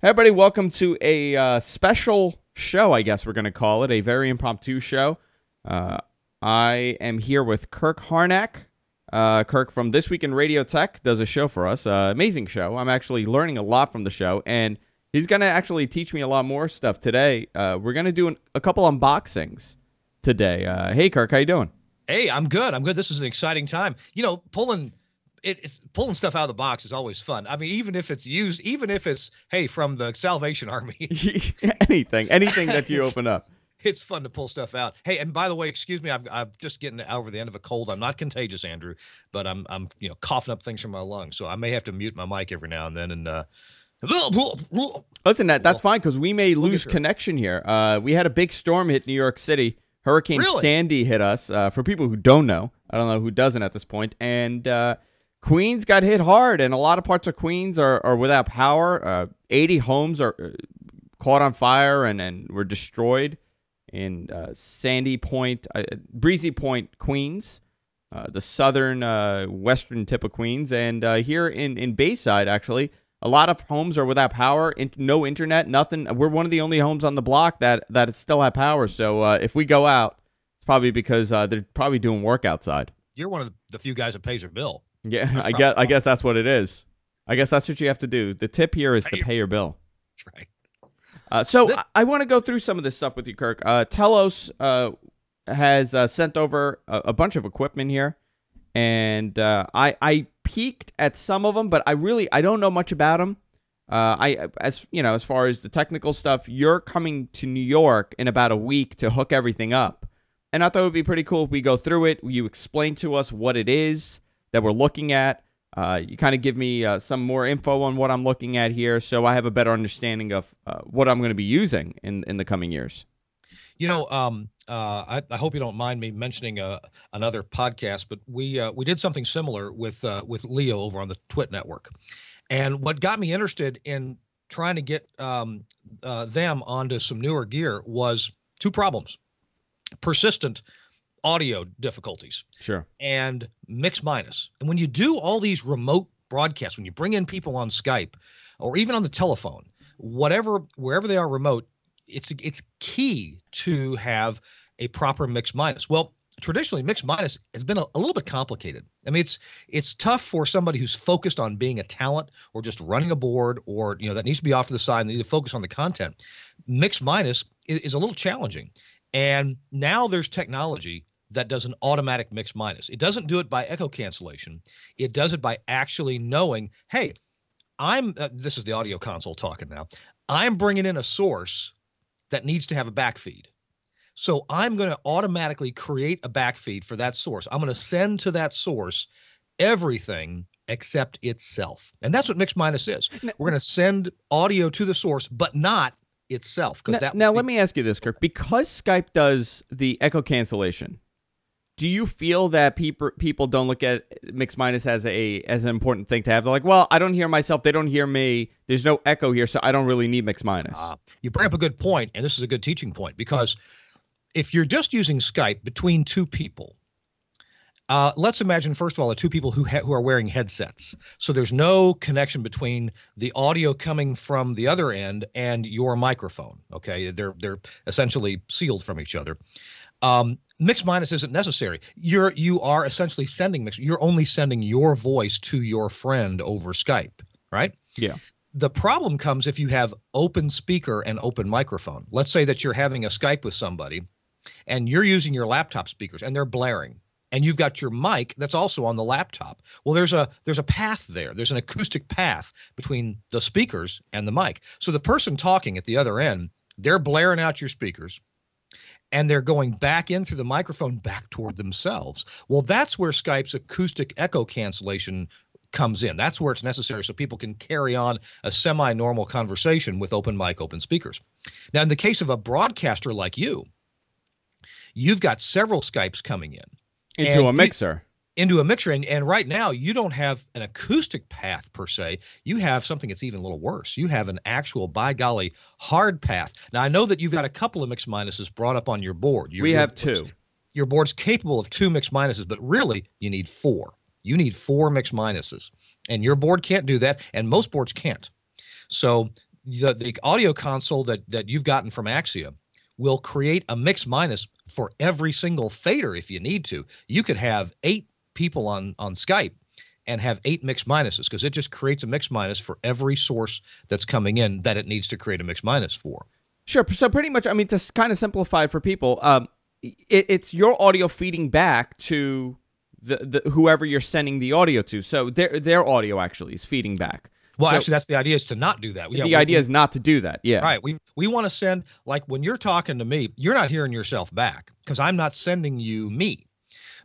Hey everybody, welcome to a special show, I guess we're going to call it, a very impromptu show. I am here with Kirk Harnack. Kirk from This Week in Radio Tech does a show for us, amazing show. I'm actually learning a lot from the show, and he's going to actually teach me a lot more stuff today. We're going to do a couple unboxings today. Hey Kirk, how you doing? Hey, I'm good. I'm good. This is an exciting time. You know, pulling stuff out of the box is always fun. I mean, even if it's used, even if it's, hey, from the Salvation Army. anything that you open up. It's fun to pull stuff out. Hey, and by the way, excuse me, I'm just getting over the end of a cold. I'm not contagious, Andrew, but I'm coughing up things from my lungs, so I may have to mute my mic every now and then. And listen, that's fine because we may lose connection here. We had a big storm hit New York City. Hurricane Sandy hit us. For people who don't know, I don't know who doesn't at this point, and Queens got hit hard, and a lot of parts of Queens are without power. 80 homes are caught on fire and were destroyed in Sandy Point, Breezy Point, Queens, the southern western tip of Queens. And here in Bayside, actually, a lot of homes are without power, no internet, nothing. We're one of the only homes on the block that still have power. So if we go out, it's probably because they're probably doing work outside. You're one of the few guys that pays your bill. Yeah, I guess that's what it is. I guess that's what you have to do. The tip here is to pay your bill. That's right. So I want to go through some of this stuff with you, Kirk. Telos has sent over a bunch of equipment here, and I peeked at some of them, but I don't know much about them. As far as the technical stuff, you're coming to New York in about a week to hook everything up, and I thought it would be pretty cool if we go through it. You explain to us what it is that we're looking at. You kind of give me some more info on what I'm looking at here, so I have a better understanding of what I'm going to be using in the coming years. You know, I hope you don't mind me mentioning another podcast, but we did something similar with Leo over on the Twit network, and what got me interested in trying to get them onto some newer gear was two problems: persistent audio difficulties, sure, and mix minus. And when you do all these remote broadcasts, when you bring in people on Skype or even on the telephone, wherever they are remote, it's key to have a proper mix minus. Well, traditionally mix minus has been a little bit complicated. I mean, it's tough for somebody who's focused on being a talent or just running a board, or that needs to be off to the side and they need to focus on the content. Mix minus is a little challenging. And now there's technology that does an automatic mix minus. It doesn't do it by echo cancellation. It does it by actually knowing, hey, this is the audio console talking now. I'm bringing in a source that needs to have a backfeed. So I'm going to automatically create a backfeed for that source. I'm going to send to that source everything except itself. And that's what mix minus is. We're going to send audio to the source, but not itself. Now let me ask you this, Kirk. Because Skype does the echo cancellation, do you feel that people don't look at mix minus as an important thing to have? They're like, well, I don't hear myself, they don't hear me, there's no echo here, so I don't really need mix minus. You bring up a good point, and this is a good teaching point, because if you're just using Skype between two people, let's imagine, first of all, the two people who are wearing headsets. So there's no connection between the audio coming from the other end and your microphone. Okay, they're essentially sealed from each other. Mix minus isn't necessary. You are essentially sending mix. You're only sending your voice to your friend over Skype, right? Yeah. The problem comes if you have open speaker and open microphone. Let's say that you're having a Skype with somebody and you're using your laptop speakers and they're blaring, and you've got your mic that's also on the laptop. Well, there's a path there. There's an acoustic path between the speakers and the mic. So the person talking at the other end, they're blaring out your speakers, and they're going back in through the microphone back toward themselves. Well, that's where Skype's acoustic echo cancellation comes in. That's where it's necessary so people can carry on a semi-normal conversation with open mic, open speakers. Now, in the case of a broadcaster like you've got several Skypes coming in. Into a mixer. And right now, you don't have an acoustic path per se. You have something that's even a little worse. You have an actual, by golly, hard path. Now, I know that you've got a couple of mix minuses brought up on your board. We have two. Your board's capable of 2 mix minuses, but really, you need 4. You need 4 mix minuses. And your board can't do that, and most boards can't. So the audio console that you've gotten from Axia will create a mix minus for every single fader if you need to. You could have 8 people on Skype and have 8 mix minuses, because it just creates a mix minus for every source that's coming in that it needs to create a mix minus for. Sure. So pretty much, I mean, to kind of simplify for people, it's your audio feeding back to the whoever you're sending the audio to. So their audio actually is feeding back. Well, so, actually, that's the idea, is to not do that. The idea is not to do that. Yeah. Right. We want to send, like when you're talking to me, you're not hearing yourself back because I'm not sending you me.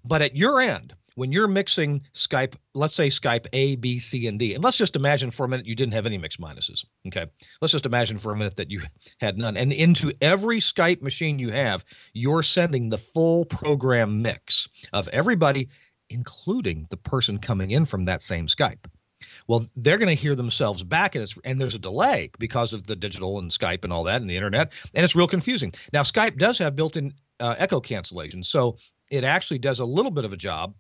But at your end, when you're mixing Skype, let's say Skype A, B, C, and D, and let's just imagine for a minute you didn't have any mix minuses. Okay. Let's just imagine for a minute that you had none. And into every Skype machine you have, you're sending the full program mix of everybody, including the person coming in from that same Skype. Well, they're going to hear themselves back, and there's a delay because of the digital and Skype and all that and the internet, and it's real confusing. Now, Skype does have built-in echo cancellation, so it actually does a little bit of a job.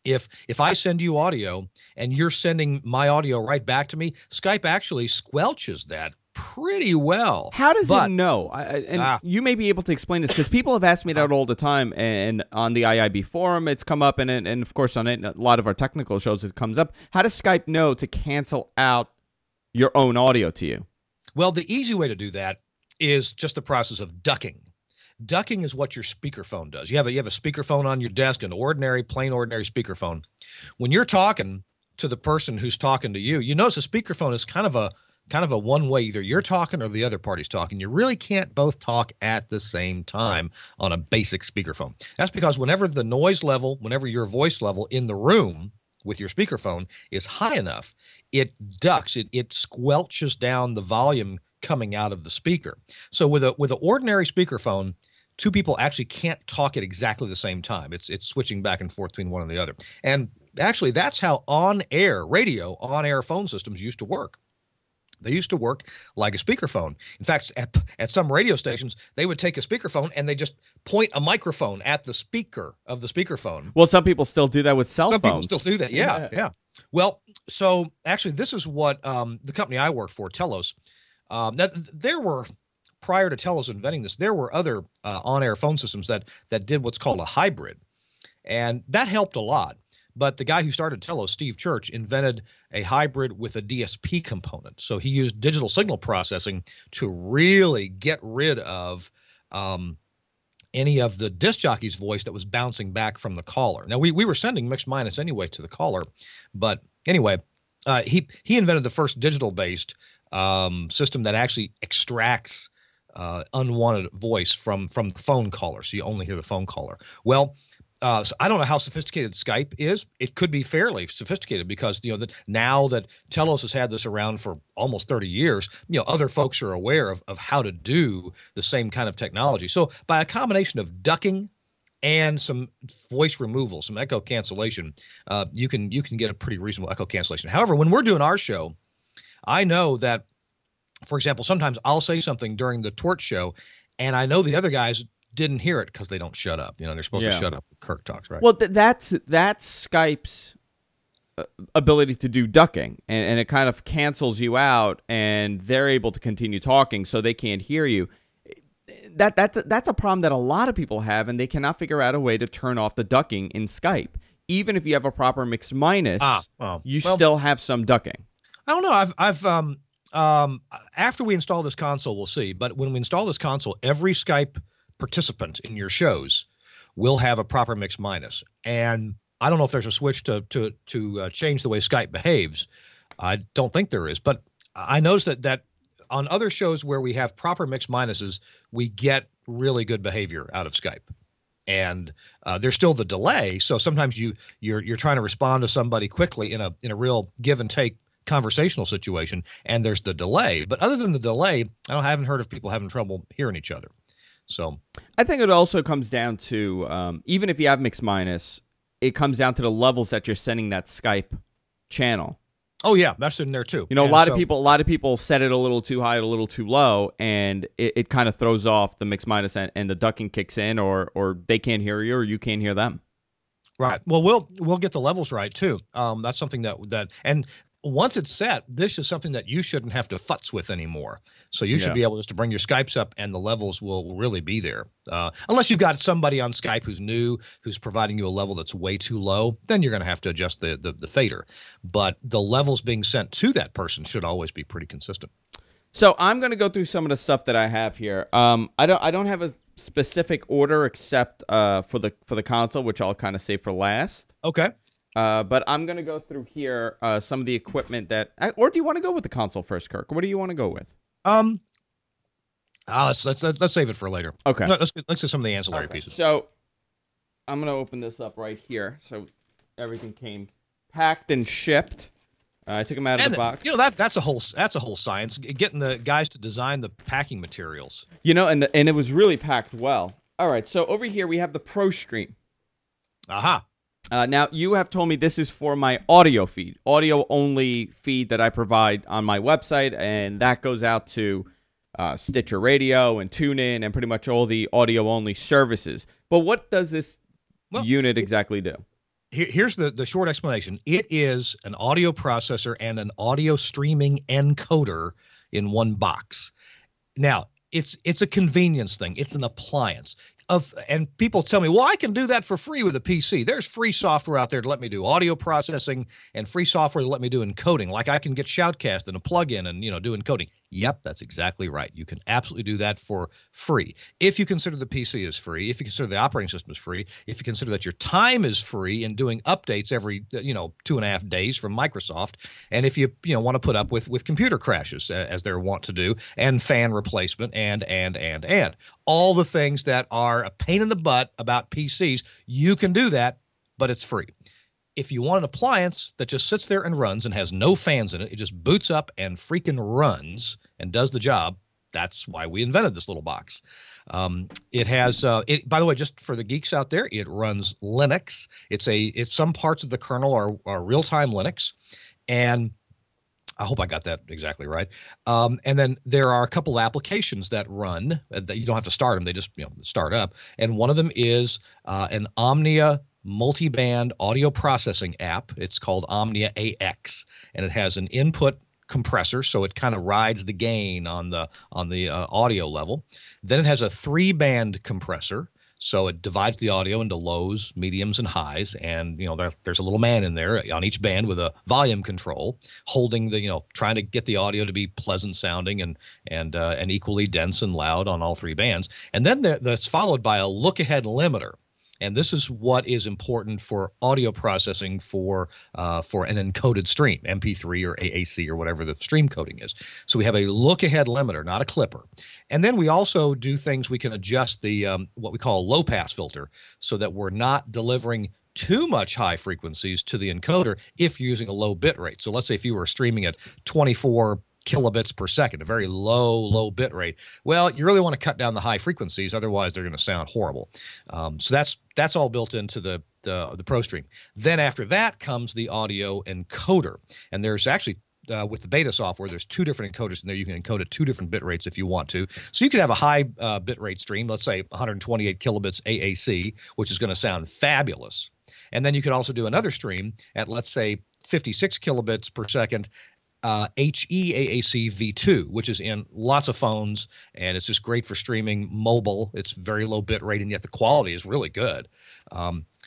If I send you audio and you're sending my audio right back to me, Skype actually squelches that pretty well. How does it know? You may be able to explain this, because people have asked me that all the time, and on the IIB forum it's come up, and of course on a lot of our technical shows it comes up. How does Skype know to cancel out your own audio to you? Well, the easy way to do that is just the process of ducking. Ducking is what your speakerphone does. You have a speakerphone on your desk, an plain ordinary speakerphone. When you're talking to the person who's talking to you, you notice a speakerphone is kind of a one-way. Either you're talking or the other party's talking. You really can't both talk at the same time on a basic speakerphone. That's because whenever the noise level, whenever your voice level in the room with your speakerphone is high enough, it ducks, it squelches down the volume coming out of the speaker. So with an ordinary speakerphone, 2 people actually can't talk at exactly the same time. It's switching back and forth between one and the other. And actually, that's how on-air phone systems used to work. They used to work like a speakerphone. In fact, at some radio stations, they would take a speakerphone and they just point a microphone at the speaker of the speakerphone. Well, some people still do that with cell phones. Some people still do that. Yeah. Well, so actually, this is what the company I work for, Telos, there were, prior to Telos inventing this, there were other on-air phone systems that did what's called a hybrid, and that helped a lot. But the guy who started Telos, Steve Church, invented a hybrid with a DSP component. So he used digital signal processing to really get rid of any of the disc jockey's voice that was bouncing back from the caller. Now, we were sending mix minus anyway to the caller, but anyway, he invented the first digital-based system that actually extracts unwanted voice from the phone caller, so you only hear the phone caller. Well, so I don't know how sophisticated Skype is. It could be fairly sophisticated because, now that Telos has had this around for almost 30 years, other folks are aware of how to do the same kind of technology. So by a combination of ducking and some voice removal, some echo cancellation, you can get a pretty reasonable echo cancellation. However, when we're doing our show, I know that, for example, sometimes I'll say something during the Torch show, and I know the other guys didn't hear it because they don't shut up. They're supposed to shut up when Kirk talks, right? Well, that's Skype's ability to do ducking, and it kind of cancels you out, and they're able to continue talking, so they can't hear you. That's a problem that a lot of people have, and they cannot figure out a way to turn off the ducking in Skype. Even if you have a proper mix minus, you still have some ducking. I don't know. I've after we install this console, we'll see. But when we install this console, every Skype participant in your shows will have a proper mix minus. And I don't know if there's a switch to change the way Skype behaves. I don't think there is. But I noticed that on other shows where we have proper mix minuses, we get really good behavior out of Skype. And there's still the delay. So sometimes you're trying to respond to somebody quickly in a real give and take conversational situation, and there's the delay. But other than the delay, I haven't heard of people having trouble hearing each other. So I think it also comes down to even if you have mix minus, it comes down to the levels that you're sending that Skype channel. Oh yeah, that's in there too. A lot of people set it a little too high, a little too low, and it kind of throws off the mix minus, and the ducking kicks in, or they can't hear you, or you can't hear them. Right. Well, we'll get the levels right too. That's something that and once it's set, this is something that you shouldn't have to futz with anymore. So you should be able just to bring your Skypes up and the levels will really be there. Unless you've got somebody on Skype who's new, who's providing you a level that's way too low, then you're going to have to adjust the fader. But the levels being sent to that person should always be pretty consistent. So I'm going to go through some of the stuff that I have here. I don't have a specific order except for the console, which I'll kind of save for last. Okay. But I'm going to go through here some of the equipment that... Or do you want to go with the console first, Kirk? What do you want to go with? Let's save it for later. Okay. Let's get some of the ancillary pieces. So I'm going to open this up right here. So everything came packed and shipped. I took them out of the box. You know, that's a whole science, getting the guys to design the packing materials. You know, and it was really packed well. All right, so over here we have the ProSTREAM. Aha. Now, you have told me this is for my audio feed, audio-only feed that I provide on my website, and that goes out to Stitcher Radio and TuneIn and pretty much all the audio-only services. But what does this unit exactly do? Here's the short explanation. It is an audio processor and an audio streaming encoder in one box. Now, it's a convenience thing. It's an appliance. And people tell me, well, I can do that for free with a PC. There's free software out there to let me do audio processing and free software to let me do encoding. Like I can get Shoutcast and a plugin and, do encoding. Yep, that's exactly right. You can absolutely do that for free. If you consider the PC is free, if you consider the operating system is free, if you consider that your time is free in doing updates every, 2.5 days from Microsoft, and if you, want to put up with computer crashes as they're wont to do, and fan replacement and all the things that are a pain in the butt about PCs, you can do that, but it's free. If you want an appliance that just sits there and runs and has no fans in it, it just boots up and freaking runs and does the job. That's why we invented this little box. It has, by the way, just for the geeks out there, it runs Linux. It's some parts of the kernel are real-time Linux, and I hope I got that exactly right. And then there are a couple applications that run that you don't have to start them; they just start up. And one of them is an Omnia multi-band audio processing app. It's called Omnia AX, and it has an input compressor, so it kind of rides the gain on the audio level. Then it has a 3-band compressor, so it divides the audio into lows, mediums, and highs. And there's a little man in there on each band with a volume control, holding the trying to get the audio to be pleasant sounding and equally dense and loud on all 3 bands. And then that's followed by a look-ahead limiter. And this is what is important for audio processing for an encoded stream, MP3 or AAC or whatever the stream coding is. So we have a look-ahead limiter, not a clipper. And then we also do things, we can adjust the what we call a low-pass filter so that we're not delivering too much high frequencies to the encoder if you're using a low bit rate. So let's say if you were streaming at 24 kilobits per second, a very low bit rate. Well, you really want to cut down the high frequencies, otherwise they're going to sound horrible. So that's all built into the ProSTREAM. Then after that comes the audio encoder, and there's actually with the beta software, there's 2 different encoders in there. You can encode at 2 different bit rates if you want to. So you could have a high bit rate stream, let's say 128 kilobits AAC, which is going to sound fabulous. And then you could also do another stream at, let's say, 56 kilobits per second HEAAC V2, which is in lots of phones, and it's just great for streaming mobile. It's very low bit rate, and yet the quality is really good.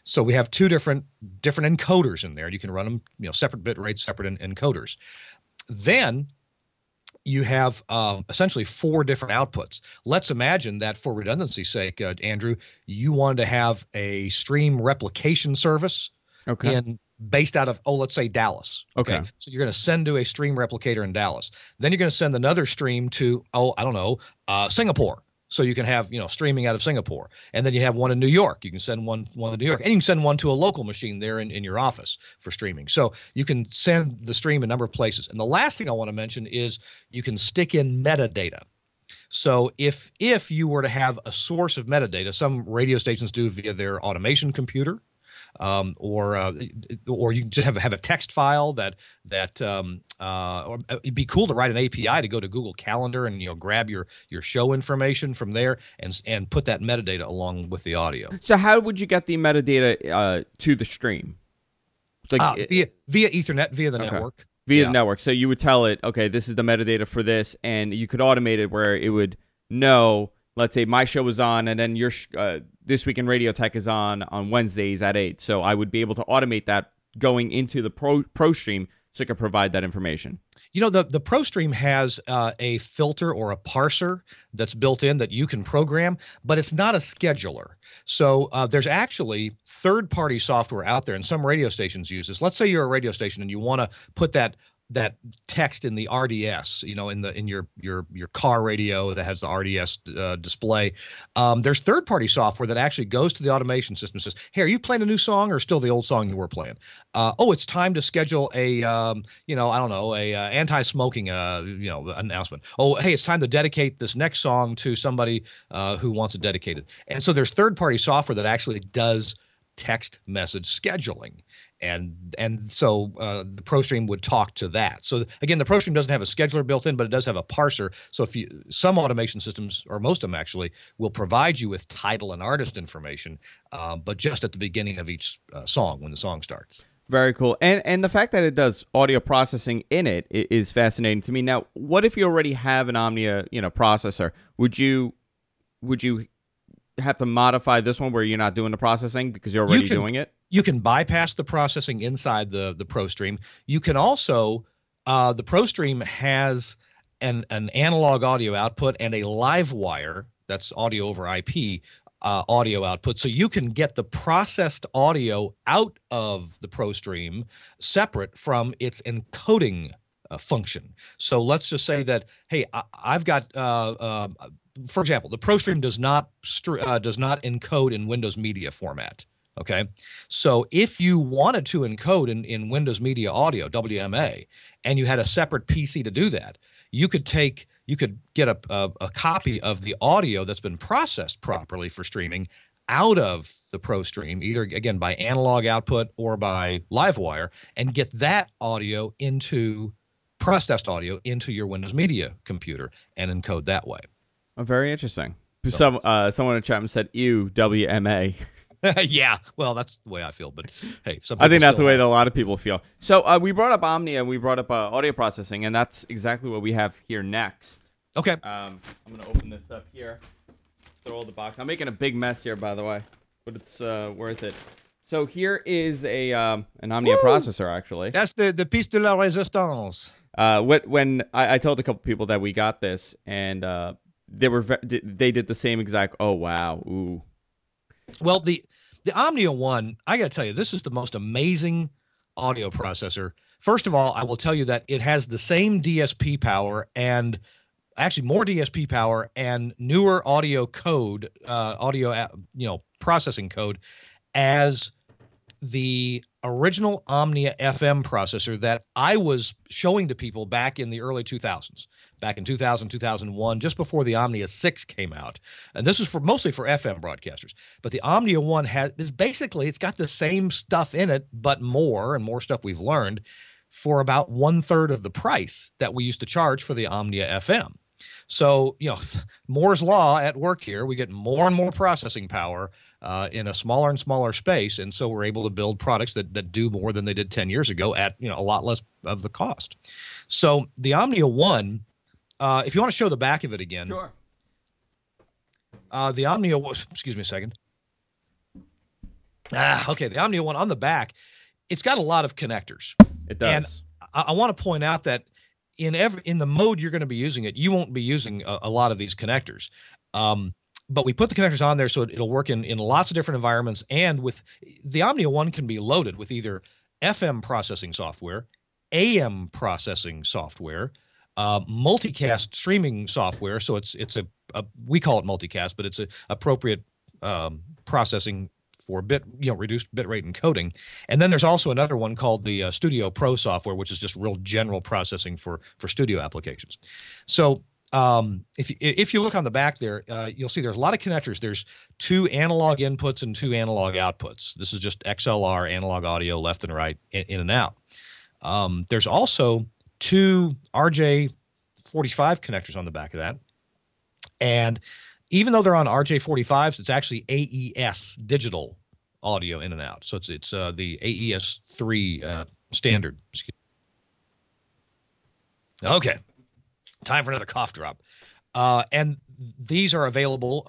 So we have 2 different encoders in there, and you can run them, separate bit rates, separate encoders. Then you have essentially 4 different outputs. Let's imagine that for redundancy's sake, Andrew, you wanted to have a stream replication service based out of, let's say Dallas. Okay. So you're going to send to a stream replicator in Dallas. Then you're going to send another stream to, Singapore. So you can have, streaming out of Singapore. And then you have one in New York. You can send one to New York. And you can send one to a local machine there in your office for streaming. So you can send the stream a number of places. And the last thing I want to mention is you can stick in metadata. So if you were to have a source of metadata, some radio stations do via their automation computer, or you just have a text file or it'd be cool to write an API to go to Google Calendar and grab your show information from there and put that metadata along with the audio. So how would you get the metadata to the stream? Via Ethernet, via the network. via the network. So you would tell it, okay, this is the metadata for this, and you could automate it where it would know, let's say my show was on, and then your This Week in Radio Tech is on Wednesdays at 8. So I would be able to automate that going into the ProStream so it could provide that information. You know, the ProStream has a filter or a parser that's built in that you can program, but it's not a scheduler. So there's actually third-party software out there, and some radio stations use this. Let's say you're a radio station and you want to put that text in the RDS, you know, in your car radio that has the RDS display. There's third-party software that actually goes to the automation system and says, "Hey, are you playing a new song or still the old song you were playing? Oh, it's time to schedule a, you know, I don't know, a anti-smoking, you know, announcement. Oh, hey, it's time to dedicate this next song to somebody who wants it dedicated." And so there's third-party software that actually does text message scheduling. And so the ProStream would talk to that. So again, the ProStream doesn't have a scheduler built in, but it does have a parser. So if some automation systems, or most of them actually, will provide you with title and artist information, but just at the beginning of each song when the song starts. Very cool. And the fact that it does audio processing in it is fascinating to me. Now, what if you already have an Omnia, you know, processor? Would you have to modify this one where you're not doing the processing because you're already doing it? You can bypass the processing inside the ProStream. You can also, the ProStream has an analog audio output and a live wire, that's audio over IP, audio output. So you can get the processed audio out of the ProStream separate from its encoding function. So let's just say that, hey, I've got, for example, the ProStream does not encode in Windows Media format. Okay, so if you wanted to encode in Windows Media Audio, WMA, and you had a separate PC to do that, you could get a copy of the audio that's been processed properly for streaming out of the ProStream, either again by analog output or by LiveWire, and get that audio into processed audio into your Windows Media computer and encode that way. Oh, very interesting. Someone in the chat said, "Ew, WMA." Yeah, well, that's the way I feel, but hey, I think that's the way that a lot of people feel. So we brought up Omnia, we brought up audio processing, and that's exactly what we have here next. Okay. I'm going to open this up here, throw all the box. I'm making a big mess here, by the way, but it's worth it. So here is an Omnia processor, actually. That's the piece de la résistance. When I told a couple people that we got this, and they did the same exact, oh, wow, ooh. Well, the Omnia One, I got to tell you, this is the most amazing audio processor. First of all, I will tell you that it has the same DSP power, and actually more DSP power and newer audio code, processing code as the original Omnia FM processor that I was showing to people back in the early 2000s, back in 2000, 2001, just before the Omnia 6 came out. And this is mostly for FM broadcasters. But the Omnia One it's got the same stuff in it, but more stuff we've learned for about 1/3 of the price that we used to charge for the Omnia FM. So, you know, Moore's law at work here. We get more and more processing power in a smaller and smaller space, and so we're able to build products that do more than they did 10 years ago at, you know, a lot less of the cost. So the Omnia One, if you want to show the back of it again. Sure. The Omnia, excuse me a second. Okay, the Omnia One on the back, it's got a lot of connectors. It does. And I want to point out that in the mode you're going to be using it, you won't be using a lot of these connectors. But we put the connectors on there so it'll work in lots of different environments. And with the Omnia One can be loaded with either FM processing software, AM processing software, multicast streaming software. So it's we call it multicast, but it's a appropriate processing for reduced bitrate encoding. And then there's also another one called the Studio Pro software, which is just real general processing for studio applications. So if you look on the back there, you'll see there's a lot of connectors. There's 2 analog inputs and 2 analog outputs. This is just XLR analog audio left and right, in and out. There's also 2 RJ45 connectors on the back of that. And even though they're on RJ45s, it's actually AES digital audio in and out. So it's the AES3 standard. Okay, time for another cough drop. And these are available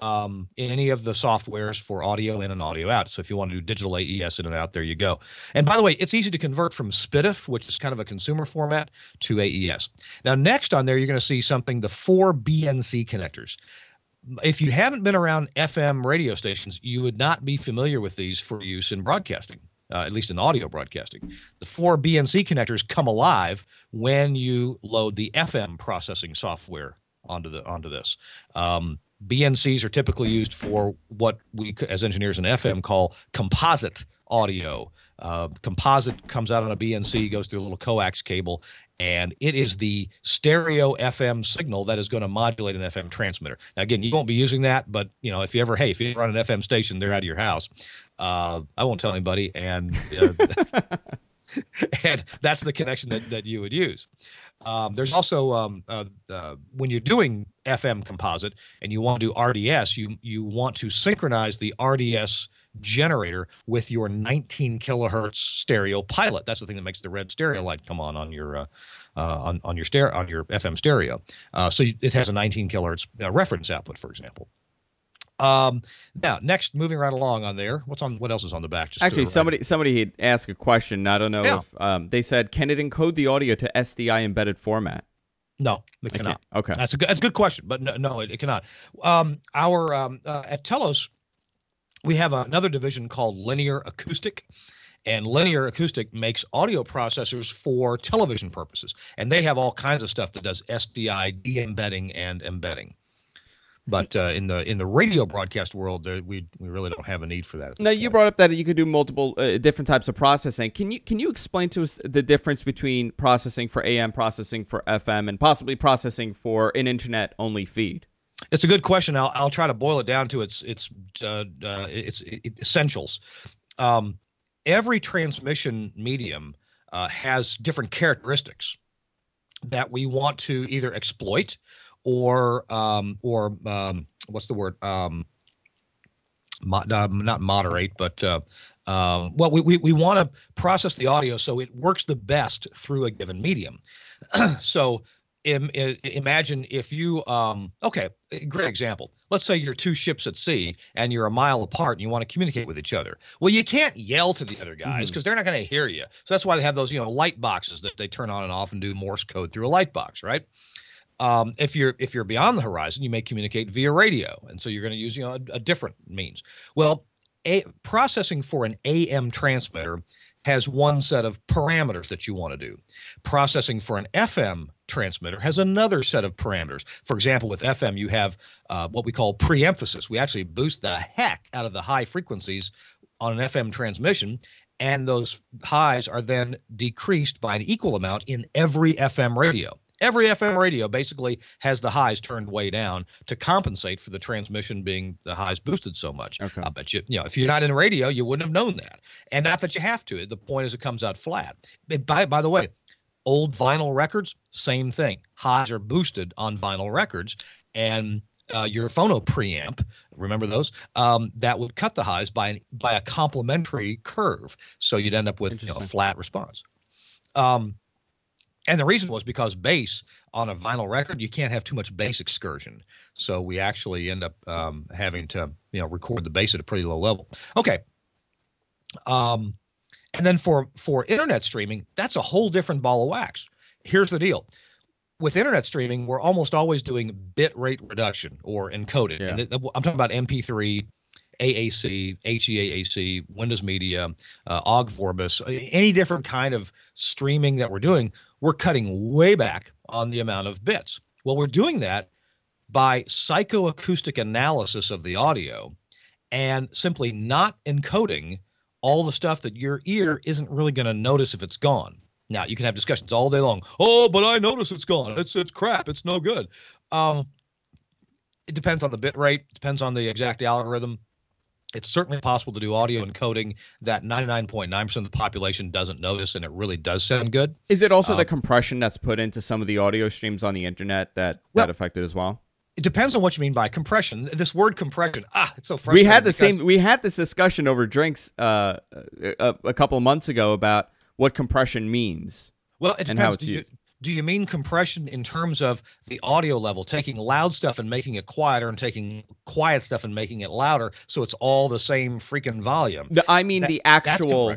in any of the softwares for audio in and audio out. So if you want to do digital AES in and out, there you go. And by the way, it's easy to convert from SPDIF, which is kind of a consumer format, to AES. Now, next on there, you're going to see something, the 4 BNC connectors. If you haven't been around FM radio stations, you would not be familiar with these for use in broadcasting. At least in audio broadcasting. The 4 BNC connectors come alive when you load the FM processing software onto this. BNCs are typically used for what we, as engineers in FM, call composite audio. Composite comes out on a BNC, goes through a little coax cable, and it is the stereo FM signal that is going to modulate an FM transmitter. Now, again, you won't be using that, but if you ever run an FM station, they're out of your house. I won't tell anybody, and and that's the connection that you would use. There's also when you're doing FM composite and you want to do RDS, you want to synchronize the RDS generator with your 19 kilohertz stereo pilot. That's the thing that makes the red stereo light come on your on your FM stereo. So it has a 19 kilohertz reference output, for example. Now, next, moving right along on there, what else is on the back? Just actually, somebody had asked a question. I don't know if they said, can it encode the audio to SDI embedded format? No, it cannot. Okay, that's a good question, but no, it cannot. At Telos, we have another division called Linear Acoustic, and Linear Acoustic makes audio processors for television purposes, and they have all kinds of stuff that does SDI de-embedding and embedding. But in the radio broadcast world, we really don't have a need for that. Now, you brought up that you could do multiple different types of processing. Can you explain to us the difference between processing for AM, processing for FM, and possibly processing for an internet-only feed? It's a good question. I'll try to boil it down to its essentials. Every transmission medium has different characteristics that we want to either exploit or what's the word? Not moderate, but well, we want to process the audio so it works the best through a given medium. So imagine if you okay, great example. Let's say you're two ships at sea and you're a mile apart and you want to communicate with each other. Well, you can't yell to the other guys because they're not going to hear you. So that's why they have those light boxes that they turn on and off and do Morse code through a light box, right? If you're beyond the horizon, you may communicate via radio, and so you're going to use a different means. Well, processing for an AM transmitter has one set of parameters that you want to do. Processing for an FM transmitter has another set of parameters. For example, with FM, you have what we call preemphasis. We actually boost the heck out of the high frequencies on an FM transmission, and those highs are then decreased by an equal amount in every FM radio. Every FM radio basically has the highs turned way down to compensate for the transmission being the highs boosted so much. Okay. I bet if you're not in radio, you wouldn't have known that. And not that you have to. The point is it comes out flat. By the way, old vinyl records, same thing. Highs are boosted on vinyl records, and your phono preamp, remember those? That would cut the highs by a complementary curve. So you'd end up with a flat response. And the reason was because bass on a vinyl record, you can't have too much bass excursion. So we actually end up having to, record the bass at a pretty low level. Okay. And then for internet streaming, that's a whole different ball of wax. Here's the deal. With internet streaming, we're almost always doing bit rate reduction or encoding. Yeah. And I'm talking about MP3, AAC, HEAAC, Windows Media, OGG Vorbis, any different kind of streaming that we're doing, we're cutting way back on the amount of bits. Well, we're doing that by psychoacoustic analysis of the audio and simply not encoding all the stuff that your ear isn't really going to notice if it's gone. Now, you can have discussions all day long. Oh, but I notice it's gone. It's crap. It's no good. It depends on the bit rate, depends on the exact algorithm. It's certainly possible to do audio encoding that 99.9% of the population doesn't notice, and it really does sound good. Is it also the compression that's put into some of the audio streams on the internet that affected as well? It depends on what you mean by compression. This word compression, it's so frustrating. We had this discussion over drinks a couple of months ago about what compression means. Well, it depends. Do you mean compression in terms of the audio level, taking loud stuff and making it quieter and taking quiet stuff and making it louder so it's all the same freaking volume? I mean the actual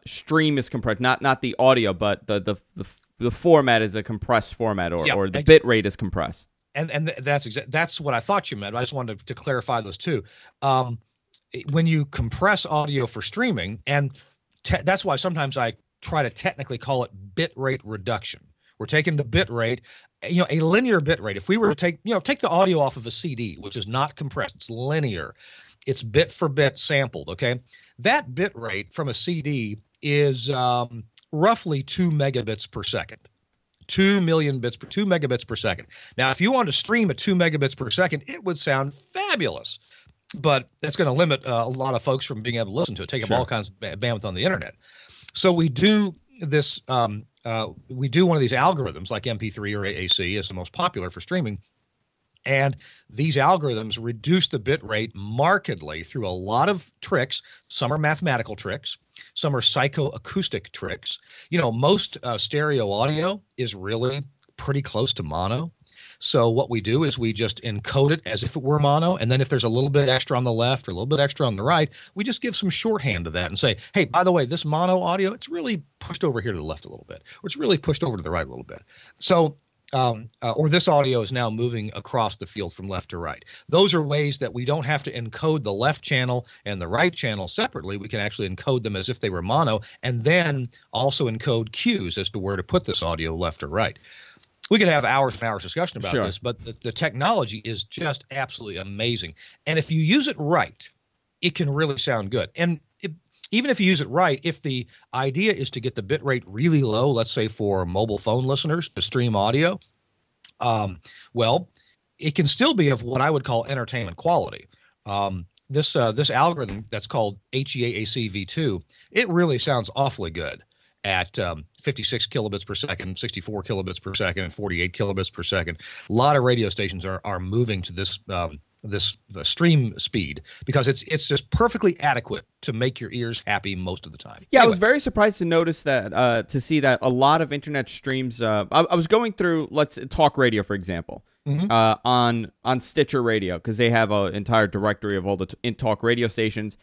stream is compressed, not the audio, but the format is a compressed format, or the bit rate is compressed. And that's what I thought you meant. I just wanted to clarify those two. When you compress audio for streaming, and that's why sometimes I try to technically call it bit rate reduction. We're taking the bit rate, a linear bit rate. If we were to take the audio off of a CD, which is not compressed, it's linear, it's bit for bit sampled. Okay, that bit rate from a CD is roughly 2 megabits per second. 2 megabits per second. Now, if you want to stream at 2 megabits per second, it would sound fabulous, but that's going to limit a lot of folks from being able to listen to it, take up all kinds of bandwidth on the internet. So we do this. We do one of these algorithms like MP3 or AAC is the most popular for streaming. And these algorithms reduce the bit rate markedly through a lot of tricks. Some are mathematical tricks. Some are psychoacoustic tricks. Most stereo audio is really pretty close to mono. So what we do is we just encode it as if it were mono. And then if there's a little bit extra on the left or a little bit extra on the right, we just give some shorthand to that and say, hey, by the way, this mono audio, it's really pushed over here to the left a little bit, or it's really pushed over to the right a little bit. So or this audio is now moving across the field from left to right. Those are ways that we don't have to encode the left channel and the right channel separately. We can actually encode them as if they were mono, and then also encode cues as to where to put this audio left or right. We could have hours and hours discussion about this, but the technology is just absolutely amazing. And if you use it right, it can really sound good. And even if you use it right, if the idea is to get the bit rate really low, let's say for mobile phone listeners to stream audio, well, it can still be of what I would call entertainment quality. This algorithm that's called HEAAC V2, it really sounds awfully good at 56 kilobits per second, 64 kilobits per second, and 48 kilobits per second. A lot of radio stations are moving to this the stream speed because it's just perfectly adequate to make your ears happy most of the time. Yeah, anyway. I was very surprised to notice that to see that a lot of internet streams. I was going through talk radio, for example, on Stitcher Radio, because they have an entire directory of all the talk radio stations.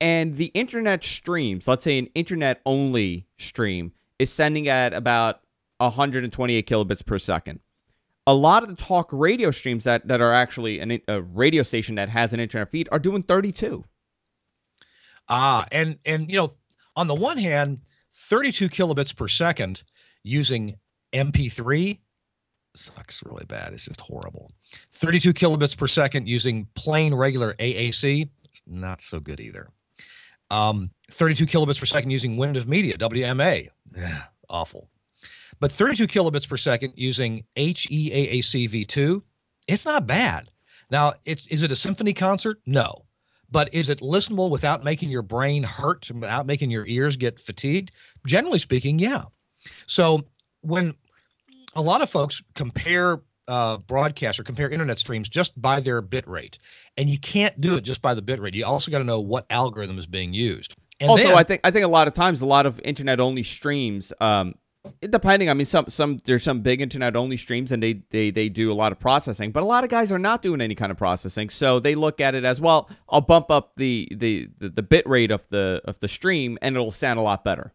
And the internet streams, let's say an internet-only stream, is sending at about 128 kilobits per second. A lot of the talk radio streams that are actually a radio station that has an internet feed are doing 32. And on the one hand, 32 kilobits per second using MP3 sucks really bad. It's just horrible. 32 kilobits per second using plain regular AAC, it's not so good either. 32 kilobits per second using Windows Media, WMA, awful. But 32 kilobits per second using HEAAC V2, it's not bad. Now, is it a symphony concert? No. But is it listenable without making your brain hurt, without making your ears get fatigued? Generally speaking, yeah. So when a lot of folks compare broadcasts or compare internet streams just by their bit rate, and you can't do it just by the bit rate. You also got to know what algorithm is being used. And also, I think a lot of times, a lot of internet only streams, depending, I mean, there's some big internet only streams and they do a lot of processing, but a lot of guys are not doing any kind of processing, so they look at it as, well, I'll bump up the bit rate of the stream and it'll sound a lot better.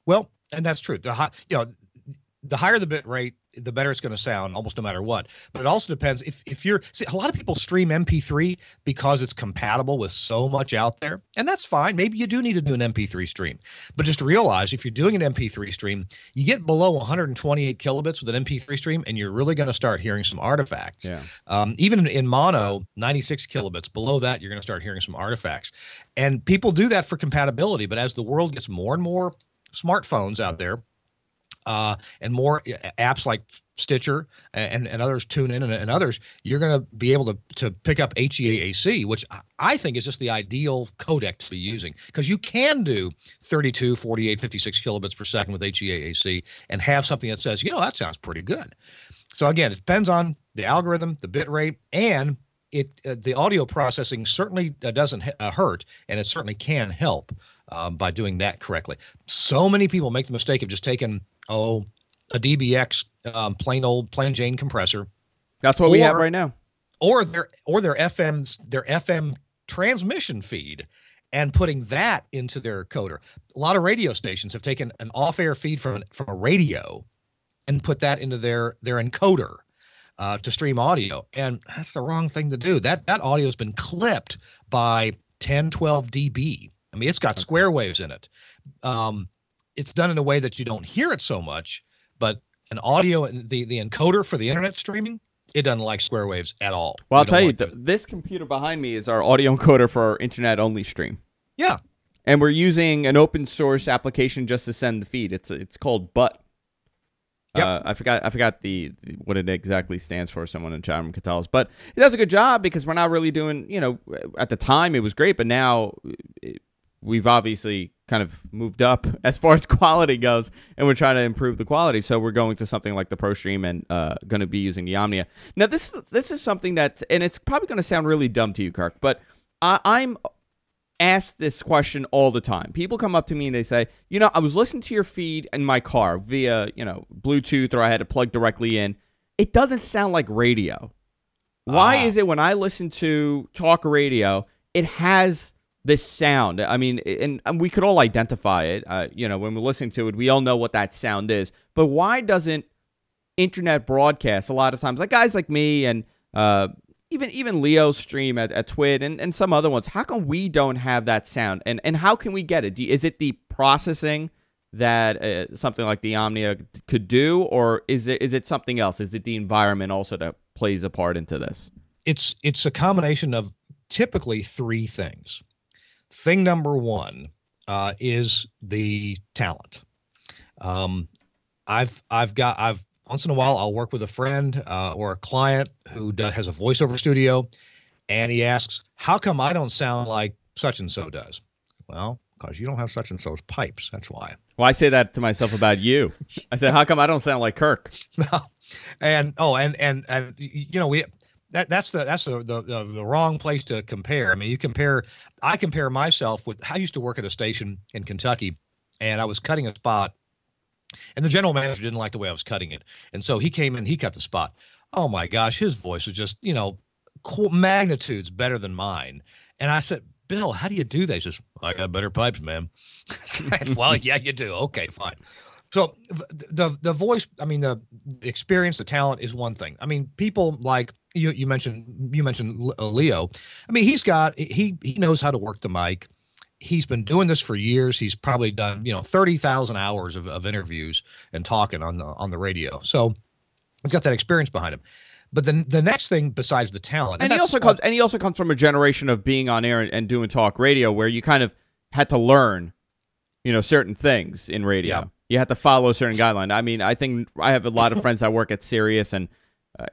Well, and that's true. The higher the bit rate, the better it's going to sound almost no matter what. But it also depends if you're, see, a lot of people stream MP3 because it's compatible with so much out there, and that's fine. Maybe you do need to do an MP3 stream, but just realize if you're doing an MP3 stream, you get below 128 kilobits with an MP3 stream, and you're really going to start hearing some artifacts. Yeah. Even in mono, 96 kilobits, below that, you're going to start hearing some artifacts. And people do that for compatibility, but as the world gets more and more smartphones out there, and more apps like Stitcher and others, tune in and others, you're going to be able to pick up HEAAC, which I think is just the ideal codec to be using, because you can do 32, 48, 56 kilobits per second with HEAAC and have something that says, that sounds pretty good. So again, it depends on the algorithm, the bit rate, and the audio processing certainly doesn't hurt, and it certainly can help by doing that correctly. So many people make the mistake of just taking Oh, a DBX, plain Jane compressor. That's what we have right now. Or their FM transmission feed, and putting that into their coder. A lot of radio stations have taken an off-air feed from a radio and put that into their encoder to stream audio. And that's the wrong thing to do. That audio has been clipped by 10, 12 dB. I mean, it's got square waves in it. It's done in a way that you don't hear it so much, but an audio, the encoder for the internet streaming, it doesn't like square waves at all. Well, I'll tell you, this computer behind me is our audio encoder for our internet-only stream. Yeah. And we're using an open source application just to send the feed. It's called Butt. Yep. I forgot what it exactly stands for. Someone in chat room could tell us, but it does a good job because we're not really doing. At the time it was great, but now we've obviously kind of moved up as far as quality goes, and we're trying to improve the quality. So we're going to something like the ProStream and going to be using the Omnia. Now this is something that, and it's probably going to sound really dumb to you, Kirk, but I'm asked this question all the time. People come up to me and they say, I was listening to your feed in my car via, Bluetooth, or I had to plug directly in. It doesn't sound like radio. Why is it when I listen to talk radio, it has this sound? I mean, and we could all identify it. When we're listening to it, we all know what that sound is. But why doesn't internet broadcast, a lot of times, like guys like me and even Leo's stream at Twit and some other ones, how come we don't have that sound? And how can we get it? Is it the processing that something like the Omnia could do, or is it something else? Is it the environment also that plays a part into this? It's a combination of typically three things. Thing number one is the talent. I've once in a while, I'll work with a friend or a client who has a voiceover studio, and he asks, how come I don't sound like such and so does? Well, because you don't have such and so's pipes. That's why. Well, I say that to myself about you. I said, how come I don't sound like Kirk? No. That's the wrong place to compare. I mean, I compare myself with, I used to work at a station in Kentucky, and I was cutting a spot. And the general manager didn't like the way I was cutting it. And so he came in, he cut the spot. Oh my gosh, his voice was just, magnitudes better than mine. And I said, Bill, how do you do that? He says, I got better pipes, man. Well, yeah, you do. Okay, fine. So the voice, I mean, the experience, the talent is one thing. I mean, people like you mentioned Leo. I mean, he knows how to work the mic. He's been doing this for years. He's probably done, 30,000 hours of interviews and talking on the radio. So he's got that experience behind him. But then the next thing besides the talent, and he also comes from a generation of being on air and doing talk radio where you kind of had to learn, certain things in radio. Yeah. You had to follow a certain guideline. I mean, I think I have a lot of friends that work at Sirius, and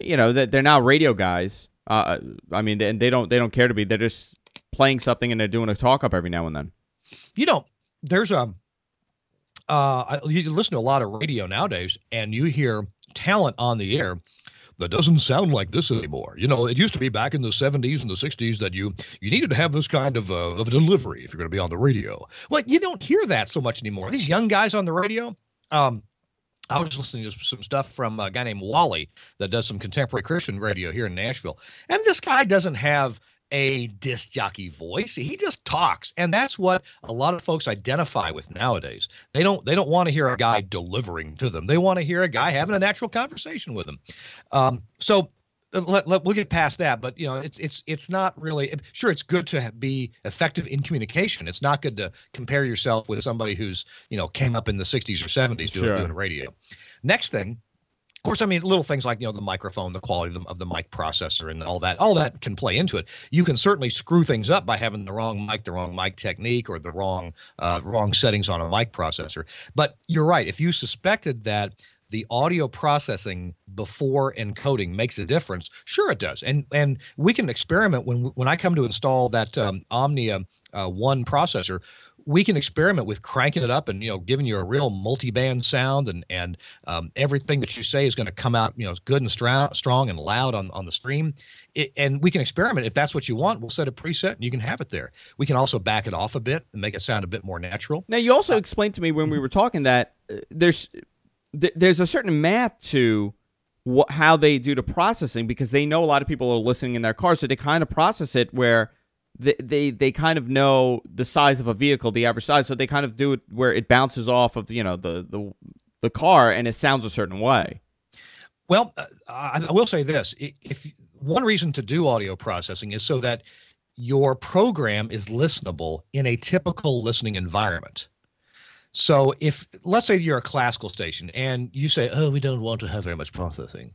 they're now radio guys. I mean, and they don't care to be. They're just playing something and they're doing a talk up every now and then. There's you listen to a lot of radio nowadays, and you hear talent on the air that doesn't sound like this anymore. It used to be back in the 70s and the 60s that you needed to have this kind of delivery if you're going to be on the radio. Well, you don't hear that so much anymore. These young guys on the radio, I was listening to some stuff from a guy named Wally that does some contemporary Christian radio here in Nashville. And this guy doesn't have a disc jockey voice. He just talks. And that's what a lot of folks identify with nowadays. They don't want to hear a guy delivering to them. They want to hear a guy having a natural conversation with them. So we'll get past that, but it's not really, sure, it's good to be effective in communication. It's not good to compare yourself with somebody who's, came up in the 60s or 70s doing radio. Next thing, of course, I mean, little things like, the microphone, the quality of the mic processor and all that can play into it. You can certainly screw things up by having the wrong mic technique, or the wrong settings on a mic processor. But you're right. If you suspected that the audio processing before encoding makes a difference, sure it does. And we can experiment when I come to install that Omnia One processor. We can experiment with cranking it up and, giving you a real multi-band sound, and everything that you say is going to come out, good and strong and loud on the stream. And we can experiment. If that's what you want, we'll set a preset and you can have it there. We can also back it off a bit and make it sound a bit more natural. Now, you also explained to me when we were talking that there's there's a certain math to how they do the processing, because they know a lot of people are listening in their cars, so they kind of process it where they kind of know the size of a vehicle, the average size, so they kind of do it where it bounces off of the car and it sounds a certain way. Well, I will say this: if one reason to do audio processing is so that your program is listenable in a typical listening environment. So if, let's say you're a classical station and you say, oh, we don't want to have very much processing.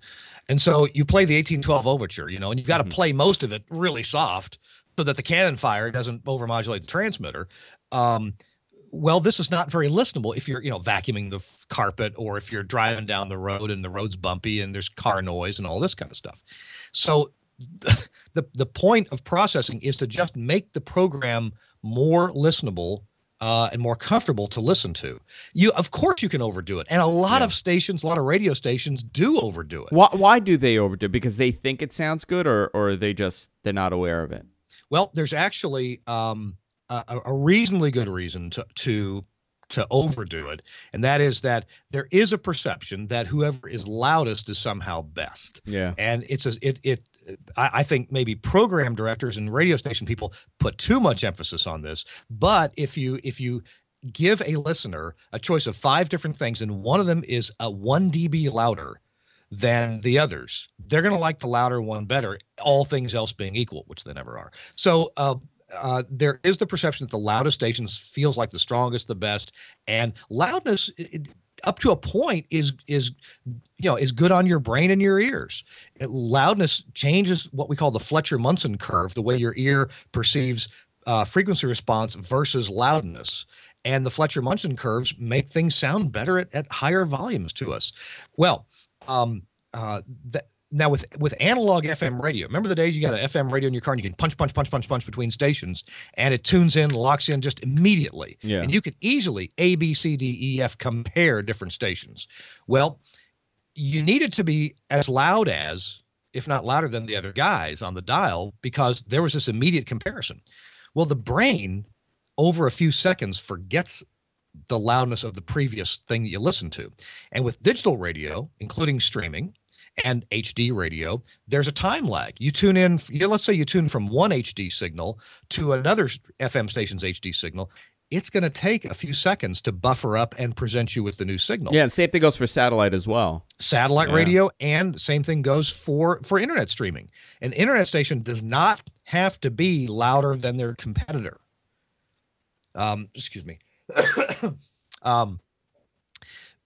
And so you play the 1812 overture, and you've got to play most of it really soft so that the cannon fire doesn't overmodulate the transmitter. Well, this is not very listenable if you're, vacuuming the carpet, or if you're driving down the road and the road's bumpy and there's car noise and all this kind of stuff. So the point of processing is to just make the program more listenable and more comfortable to listen to. Of course you can overdo it. And a lot of stations, a lot of radio stations do overdo it. Why do they overdo it? Because they think it sounds good, or they're not aware of it? Well, there's actually a reasonably good reason to overdo it, and that is that there is a perception that whoever is loudest is somehow best. Yeah, and I think maybe program directors and radio station people put too much emphasis on this. But if you give a listener a choice of 5 different things, and one of them is a 1 dB louder than the others, they're going to like the louder one better, all things else being equal, which they never are. So there is the perception that the loudest stations feels like the strongest, the best, and loudness up to a point is good on your brain and your ears. Loudness changes what we call the Fletcher-Munson curve, the way your ear perceives frequency response versus loudness. And the Fletcher-Munson curves make things sound better at higher volumes to us. Well, now with analog FM radio, remember the days you got an FM radio in your car and you can punch between stations, and it tunes in, locks in just immediately. Yeah. And you could easily A, B, C, D, E, F compare different stations. Well, you need it to be as loud as, if not louder than, the other guys on the dial, because there was this immediate comparison. Well, the brain over a few seconds forgets the loudness of the previous thing that you listened to. And with digital radio, including streaming and HD radio, there's a time lag. You tune in, let's say you tune from one HD signal to another FM station's HD signal. It's going to take a few seconds to buffer up and present you with the new signal. Yeah, and same thing goes for satellite as well. Satellite radio, and the same thing goes for internet streaming. An internet station does not have to be louder than their competitor. Excuse me.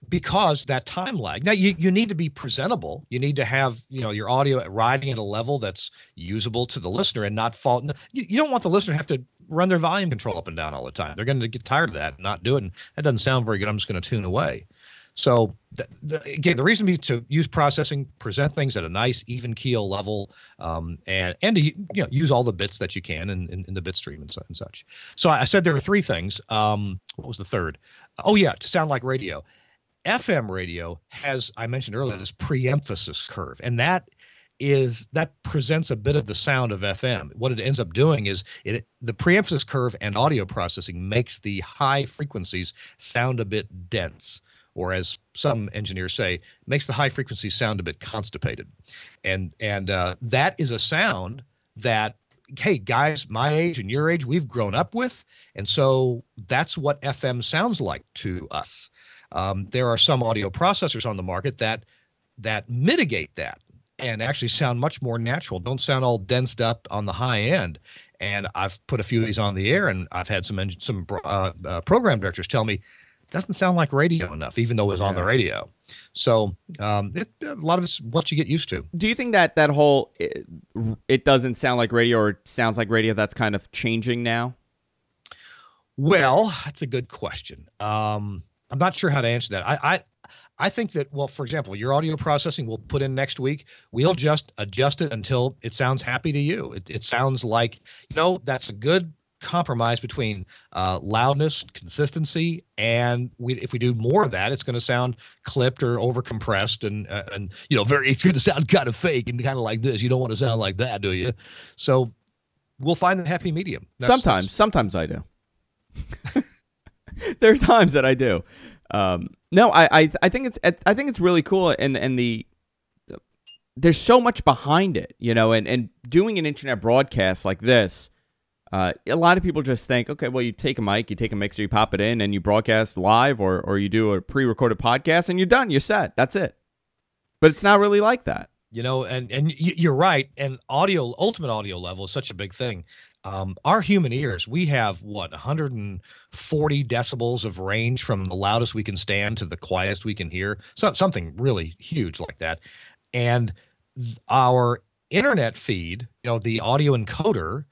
Because that time lag. Now you need to be presentable. You need to have, your audio riding at a level that's usable to the listener and not fall. You don't want the listener to have to run their volume control up and down all the time. They're going to get tired of that and not do it. And that doesn't sound very good. I'm just going to tune away. So again, the reason to use processing, present things at a nice even keel level, and to use all the bits that you can in the bit stream and such. So I said there were 3 things. What was the third? Oh yeah, to sound like radio. FM radio has, I mentioned earlier, this pre-emphasis curve, and that presents a bit of the sound of FM. What it ends up doing is the pre-emphasis curve and audio processing makes the high frequencies sound a bit dense, or as some engineers say, makes the high frequencies sound a bit constipated. And that is a sound that, hey, guys my age and your age, we've grown up with, and so that's what FM sounds like to us. There are some audio processors on the market that mitigate that and actually sound much more natural, don't sound all densed up on the high end. And I've put a few of these on the air, and I've had some program directors tell me, doesn't sound like radio enough, even though it was on the radio. So a lot of it's what you get used to. Do you think that whole it doesn't sound like radio, or it sounds like radio, that's kind of changing now? Well, that's a good question. I'm not sure how to answer that. I think that, well, for example, your audio processing we'll put in next week, we'll just adjust it until it sounds happy to you. It sounds like, that's a good compromise between loudness, consistency, and if we do more of that, it's going to sound clipped or overcompressed, and it's going to sound kind of fake and kind of like this. You don't want to sound like that, do you? So we'll find the happy medium. Sometimes I do. There are times that I do. No, I think it's really cool, and there's so much behind it, you know, and doing an internet broadcast like this. A lot of people just think, okay, well, you take a mic, you take a mixer, you pop it in, and you broadcast live, or you do a pre-recorded podcast, and you're done. You're set. That's it. But it's not really like that. You know, and you're right. And ultimate audio level is such a big thing. Our human ears, we have, 140 decibels of range from the loudest we can stand to the quietest we can hear. Something really huge like that. And our internet feed, you know, the audio encoder,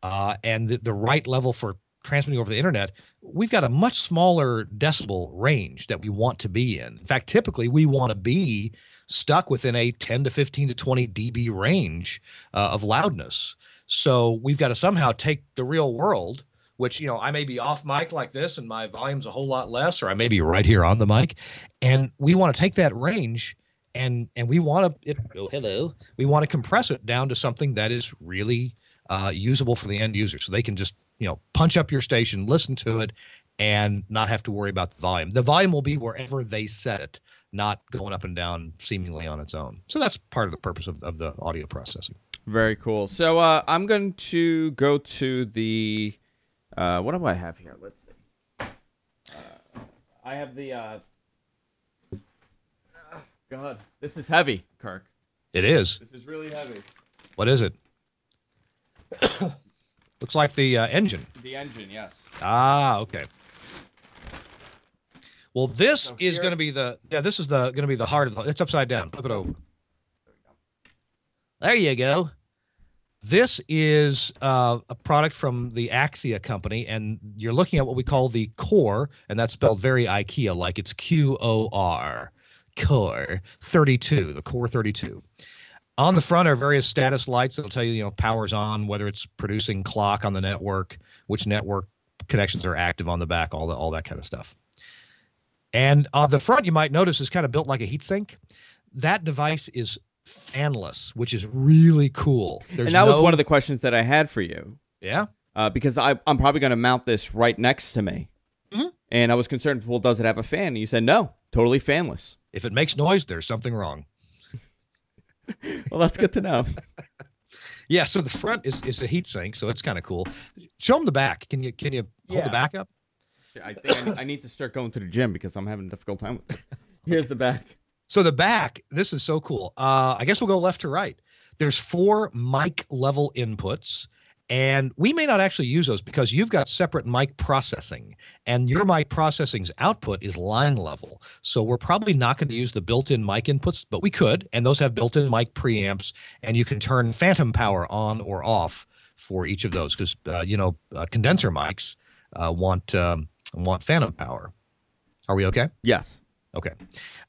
and the right level for transmitting over the internet, we've got a much smaller decibel range that we want to be in. In fact, typically we want to be stuck within a 10 to 15 to 20 dB range of loudness. So we've got to somehow take the real world, which, you know, I may be off mic like this and my volume's a whole lot less, or I may be right here on the mic, and we want to take that range and we want to we want to compress it down to something that is really usable for the end user, so they can just, you know, punch up your station, listen to it, and not have to worry about the volume. The volume will be wherever they set it, not going up and down seemingly on its own. So that's part of the purpose of the audio processing. Very cool. So I'm going to go to the what do I have here? Let's see. I have the God, this is heavy, Kirk. It is. This is really heavy. What is it? Looks like the engine. The engine, yes. Ah, okay. Well, this is going to be this is going to be the heart of the. It's upside down. Flip it over. There you go. This is a product from the Axia company, and you're looking at what we call the core, and that's spelled very IKEA-like. It's QOR, core 32, the core 32. On the front are various status lights that'll tell you, you know, power's on, whether it's producing clock on the network, which network connections are active on the back, all that kind of stuff. And on the front, you might notice, is kind of built like a heatsink. That device is fanless, which is really cool. And that was one of the questions that I had for you. Yeah. Because I'm probably going to mount this right next to me. Mm-hmm. And I was concerned, well, does it have a fan? And you said, no, totally fanless. If it makes noise, there's something wrong. Well, that's good to know. Yeah, so the front is a heatsink, so it's kind of cool. Show them the back. Can you hold the back up? I think I need to start going to the gym because I'm having a difficult time with it. Here's the back. So the back, this is so cool. I guess we'll go left to right. There's 4 mic level inputs, and we may not actually use those because you've got separate mic processing, and your mic processing's output is line level. So we're probably not going to use the built-in mic inputs, but we could, and those have built-in mic preamps, and you can turn phantom power on or off for each of those because, condenser mics want phantom power. Are we okay? Yes. Okay.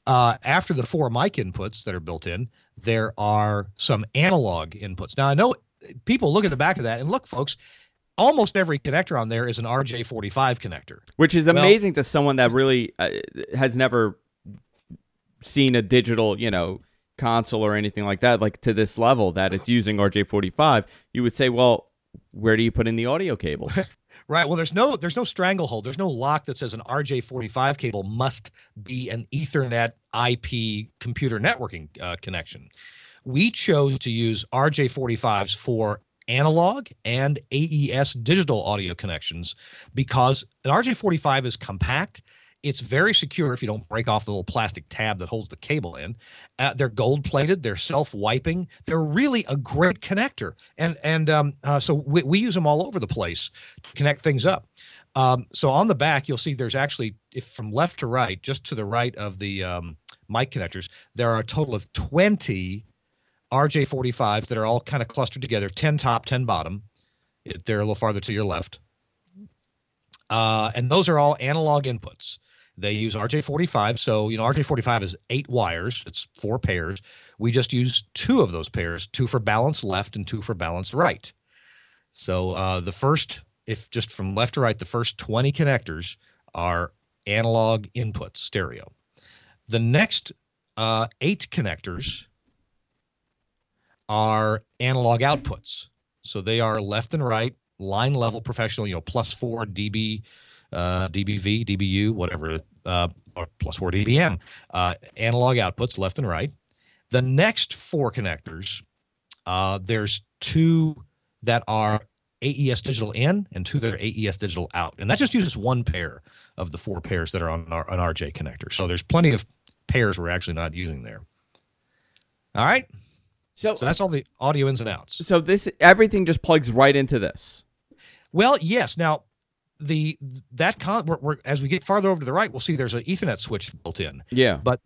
After the 4 mic inputs that are built in, there are some analog inputs. Now, I know people look at the back of that, and look, folks, almost every connector on there is an RJ45 connector. Which is amazing to someone that really has never seen a digital, console or anything like that, like to this level that it's using RJ45. You would say, well, where do you put in the audio cables? Right. Well, there's no stranglehold. There's no lock that says an RJ45 cable must be an Ethernet IP computer networking connection. We chose to use RJ45s for analog and AES digital audio connections because an RJ45 is compact. It's very secure if you don't break off the little plastic tab that holds the cable in. They're gold-plated. They're self-wiping. They're really a great connector. So we use them all over the place to connect things up. So on the back, you'll see there's actually, if from left to right, just to the right of the mic connectors, there are a total of 20 RJ45s that are all kind of clustered together, 10 top, 10 bottom. They're a little farther to your left. And those are all analog inputs. They use RJ45. So, RJ45 is 8 wires. It's 4 pairs. We just use 2 of those pairs, 2 for balanced left and 2 for balanced right. So the first, if just from left to right, the first 20 connectors are analog inputs, stereo. The next 8 connectors are analog outputs. So they are left and right, line level professional, +4 dB, dBV, dBu, whatever or plus 4 dBm, analog outputs left and right. The next 4 connectors, there's 2 that are AES digital in and 2 that are AES digital out. And that just uses 1 pair of the 4 pairs that are on an RJ connector. So there's plenty of pairs we're actually not using there. All right. So that's all the audio ins and outs. So everything just plugs right into this. Well, yes. Now, as we get farther over to the right, we'll see there's an Ethernet switch built in. Yeah. But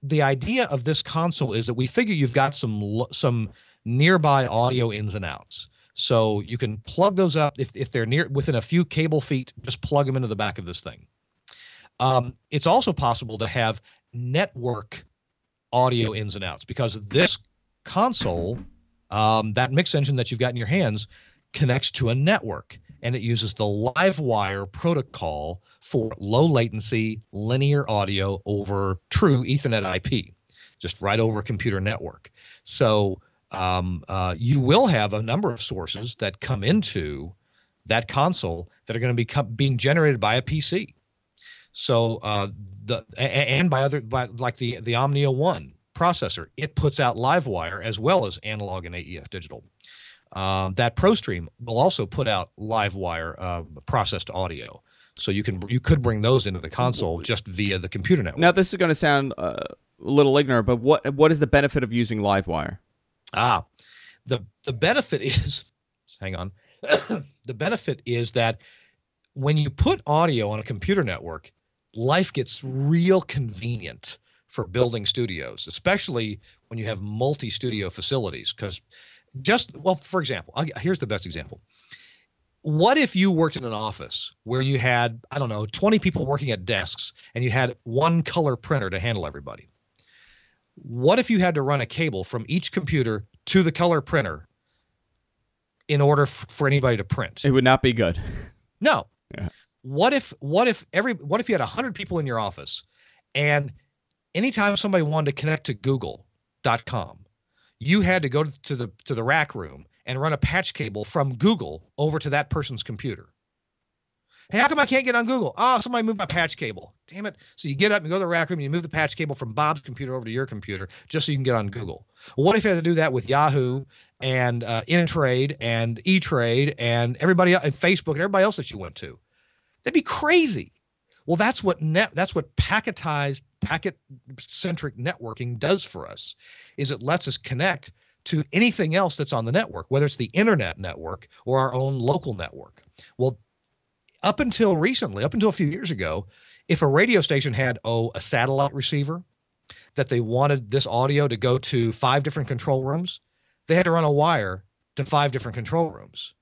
the idea of this console is that we figure you've got some nearby audio ins and outs. So you can plug those up if they're within a few cable feet. Just plug them into the back of this thing. It's also possible to have network audio ins and outs, because this console, that mix engine that you've got in your hands, connects to a network, and it uses the LiveWire protocol for low latency linear audio over true Ethernet IP, just right over a computer network. So you will have a number of sources that come into that console that are going to be being generated by a PC. So like the Omnia One processor, it puts out LiveWire as well as analog and AEF digital. That ProStream will also put out LiveWire processed audio. So you could bring those into the console just via the computer network. Now, this is going to sound a little ignorant, but what is the benefit of using LiveWire? The benefit is, hang on. The benefit is that when you put audio on a computer network, life gets real convenient for building studios, especially when you have multi-studio facilities. Because for example, here's the best example. What if you worked in an office where you had, 20 people working at desks, and you had one color printer to handle everybody? What if you had to run a cable from each computer to the color printer in order for anybody to print? It would not be good. No. Yeah. What if you had 100 people in your office, and anytime somebody wanted to connect to Google.com, you had to go to the rack room and run a patch cable from Google over to that person's computer? Hey, how come I can't get on Google? Oh, somebody moved my patch cable. Damn it. So you get up and go to the rack room and you move the patch cable from Bob's computer over to your computer just so you can get on Google. Well, what if you had to do that with Yahoo and InTrade and E-Trade and everybody else, and Facebook and everybody else that you went to? That'd be crazy. Well, that's what packet-centric networking does for us, is it lets us connect to anything else that's on the network, whether it's the internet network or our own local network. Well, up until a few years ago, if a radio station had, a satellite receiver that they wanted this audio to go to 5 different control rooms, they had to run a wire to 5 different control rooms.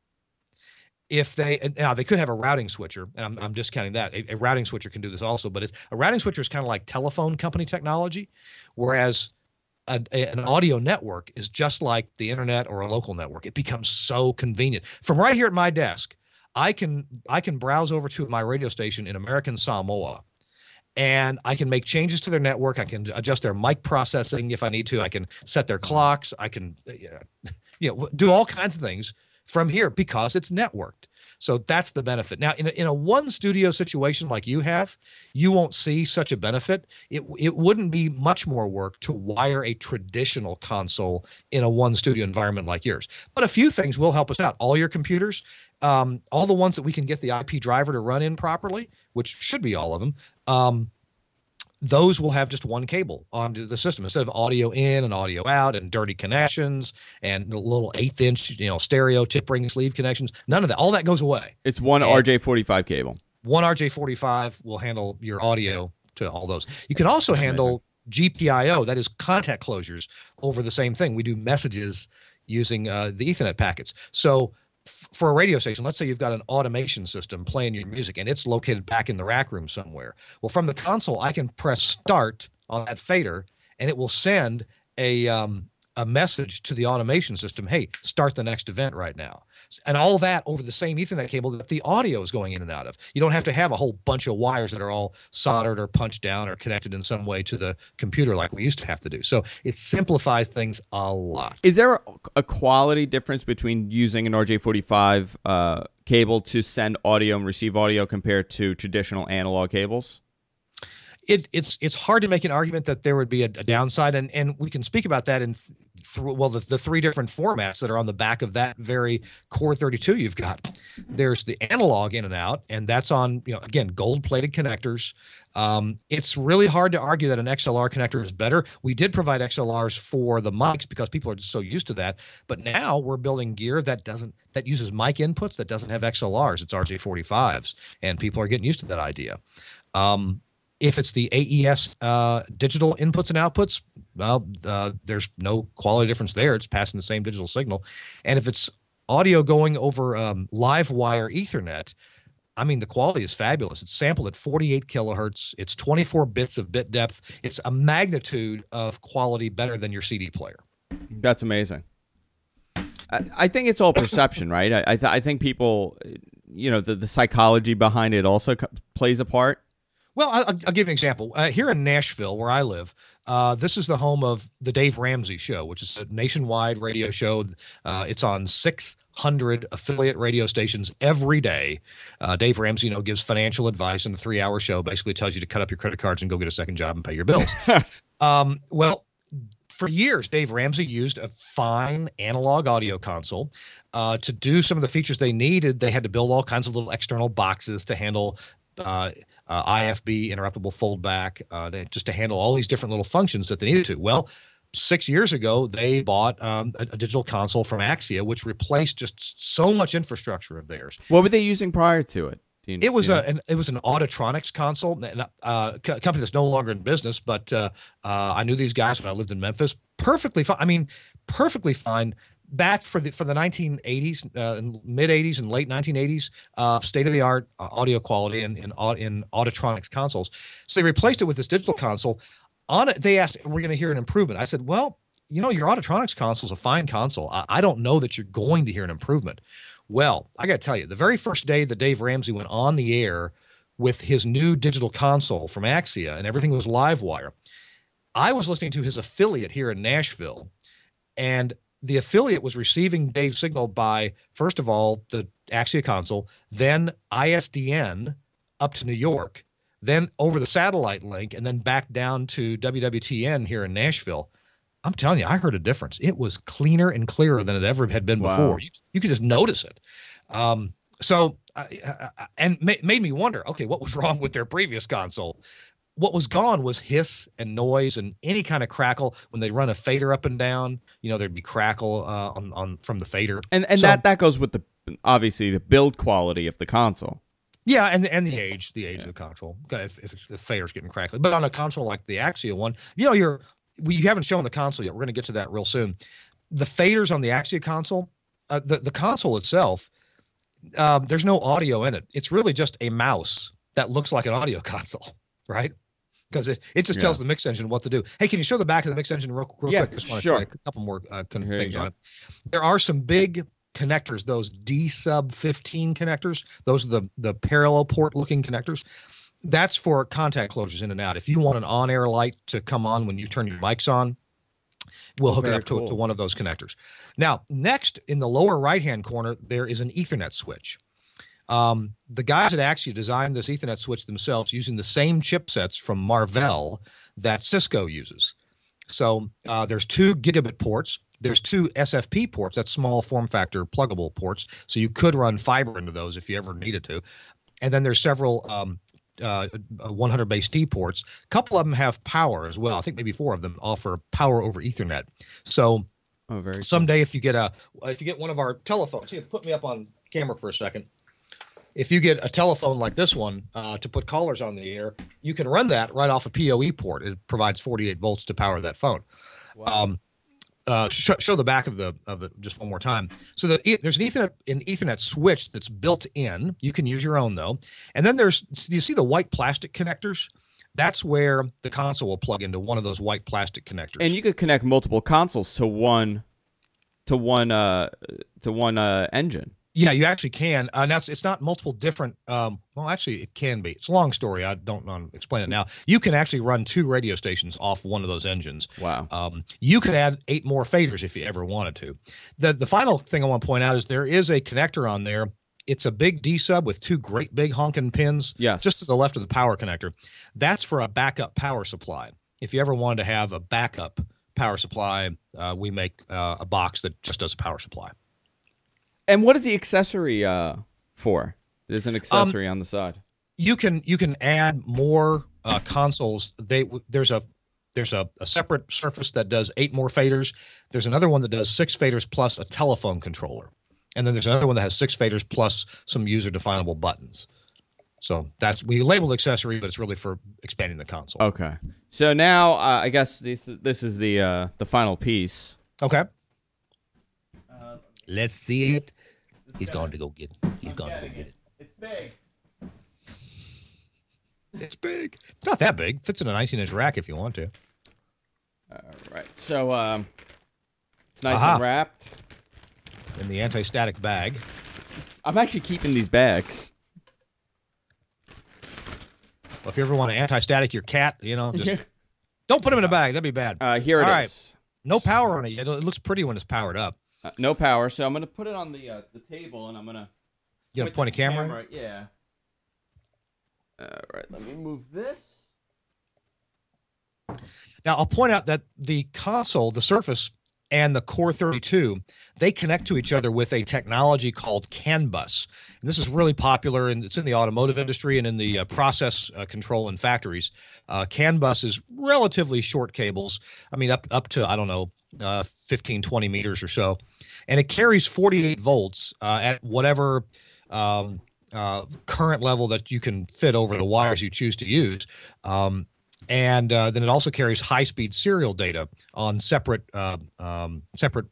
Now they could have a routing switcher, and I'm discounting that. A routing switcher can do this also, but a routing switcher is kind of like telephone company technology, whereas an audio network is just like the internet or a local network. It becomes so convenient. From right here at my desk, I can browse over to my radio station in American Samoa, and I can make changes to their network. I can adjust their mic processing if I need to. I can set their clocks. I can do all kinds of things from here because it's networked. So that's the benefit. Now, in a one studio situation like you have, you won't see such a benefit. It wouldn't be much more work to wire a traditional console in a one studio environment like yours. But a few things will help us out. All your computers, all the ones that we can get the IP driver to run in properly, which should be all of them, those will have just one cable onto the system instead of audio in and audio out and dirty connections and little 1/8-inch, stereo tip ring sleeve connections. None of that. All that goes away. It's one RJ45 cable. One RJ45 will handle your audio to all those. You can also handle GPIO, that is contact closures, over the same thing. We do messages using the Ethernet packets. So for a radio station, let's say you've got an automation system playing your music and it's located back in the rack room somewhere. Well, from the console, I can press start on that fader and it will send a message to the automation system. Hey, start the next event right now. And all that over the same Ethernet cable that the audio is going in and out of. You don't have to have a whole bunch of wires that are all soldered or punched down or connected in some way to the computer like we used to have to do. So it simplifies things a lot. Is there a quality difference between using an RJ45 cable to send audio and receive audio compared to traditional analog cables? It's hard to make an argument that there would be a downside, and we can speak about that in the three different formats that are on the back of that very Core 32 you've got. There's the analog in and out, and that's on, again, gold-plated connectors. It's really hard to argue that an XLR connector is better. We did provide XLRs for the mics because people are just so used to that, but now we're building gear that uses mic inputs that doesn't have XLRs. It's RJ45s, and people are getting used to that idea. If it's the AES digital inputs and outputs, well, there's no quality difference there. It's passing the same digital signal. And if it's audio going over live wire Ethernet, I mean, the quality is fabulous. It's sampled at 48 kilohertz. It's 24 bits of bit depth. It's a magnitude of quality better than your CD player. That's amazing. I think it's all perception, right? I think people, the psychology behind it also plays a part. Well, I'll give you an example. Here in Nashville, where I live, this is the home of the Dave Ramsey Show, which is a nationwide radio show. It's on 600 affiliate radio stations every day. Dave Ramsey, gives financial advice in a 3-hour show, basically tells you to cut up your credit cards and go get a second job and pay your bills. Well, for years, Dave Ramsey used a fine analog audio console. To do some of the features they needed, they had to build all kinds of little external boxes to handle IFB, interruptible foldback, just to handle all these different little functions that they needed to. Well, 6 years ago, they bought a digital console from Axia, which replaced just so much infrastructure of theirs. What were they using prior to it? It was an Auditronics console, a company that's no longer in business, but I knew these guys when I lived in Memphis. Perfectly fine. I mean, perfectly fine. Back for the 1980s, mid 80s and late 1980s, state of the art audio quality in Auditronics consoles. So they replaced it with this digital console. On it, they asked, "We're going to hear an improvement." I said, "Well, your Auditronics console is a fine console. I don't know that you're going to hear an improvement." Well, I got to tell you, the very first day that Dave Ramsey went on the air with his new digital console from Axia, and everything was live wire, I was listening to his affiliate here in Nashville, and the affiliate was receiving Dave's signal by, first of all, the Axia console, then ISDN up to New York, then over the satellite link, and then back down to WWTN here in Nashville. I'm telling you, I heard a difference. It was cleaner and clearer than it ever had been before. You could just notice it. And made me wonder, okay, what was wrong with their previous console? What was gone was hiss and noise and any kind of crackle when they run a fader up and down. There'd be crackle from the fader, and so, that goes with obviously the build quality of the console. Yeah, and the age of the console. If the fader's getting crackly, but on a console like the Axia one, you haven't shown the console yet. We're going to get to that real soon. The faders on the Axia console, the console itself, there's no audio in it. It's really just a mouse that looks like an audio console, right? Because it just tells the mix engine what to do. Hey, can you show the back of the mix engine real quick? Just want to try a couple more things on it. There are some big connectors, those D-sub-15 connectors. Those are the parallel port looking connectors. That's for contact closures in and out. If you want an on-air light to come on when you turn your mics on, we'll hook it up to one of those connectors. Now, next in the lower right-hand corner, there is an Ethernet switch. The guys at Axia designed this Ethernet switch themselves using the same chipsets from Marvell that Cisco uses. So there's 2 gigabit ports. There's 2 SFP ports, that's small form factor pluggable ports. So you could run fiber into those if you ever needed to. And then there's several 100 base T ports. A couple of them have power as well. I think maybe 4 of them offer power over Ethernet. So someday if you get one of our telephones, here, put me up on camera for a second. If you get a telephone like this one to put callers on the air, you can run that right off a PoE port. It provides 48 volts to power that phone. Wow. Show the back of the just one more time. So there's an Ethernet switch that's built in. You can use your own though. And then do you see the white plastic connectors? That's where the console will plug into one of those white plastic connectors. And you could connect multiple consoles to one engine. Yeah, you actually can. Now it's not multiple different. Well, actually, it can be. It's a long story. I don't know how to explain it now. You can actually run 2 radio stations off one of those engines. Wow. You could add 8 more faders if you ever wanted to. The final thing I want to point out is there is a connector on there it's a big D sub with two great big honking pins. Yes. Just to the left of the power connector. That's for a backup power supply. If you ever wanted to have a backup power supply, we make a box that just does a power supply. And what is the accessory for? There's an accessory on the side. You can add more consoles. There's a separate surface that does 8 more faders. There's another one that does 6 faders plus a telephone controller. And then there's another one that has 6 faders plus some user definable buttons. So we labeled accessory, but it's really for expanding the console. Okay. So now I guess this is the final piece. Okay. Let's see it. He's going to go get it. He's going to go get it. It's big. It's big. It's not that big. Fits in a 19-inch rack if you want to. All right. So it's nice and wrapped. In the anti-static bag. I'm actually keeping these bags. Well, if you ever want to anti-static your cat, just don't put him in a bag. That'd be bad. Here it is. No power on it. It looks pretty when it's powered up. No power. So I'm going to put it on the table, and I'm going to... You going to point a camera? Yeah. All right. Let me move this. Now, I'll point out that the console, the Surface, and the Core 32, they connect to each other with a technology called CAN bus. And this is really popular, and it's in the automotive industry and in the process control in factories. CAN bus is relatively short cables. I mean, up to, I don't know, 15, 20 meters or so. And it carries 48 volts at whatever current level that you can fit over the wires you choose to use. And then it also carries high-speed serial data on separate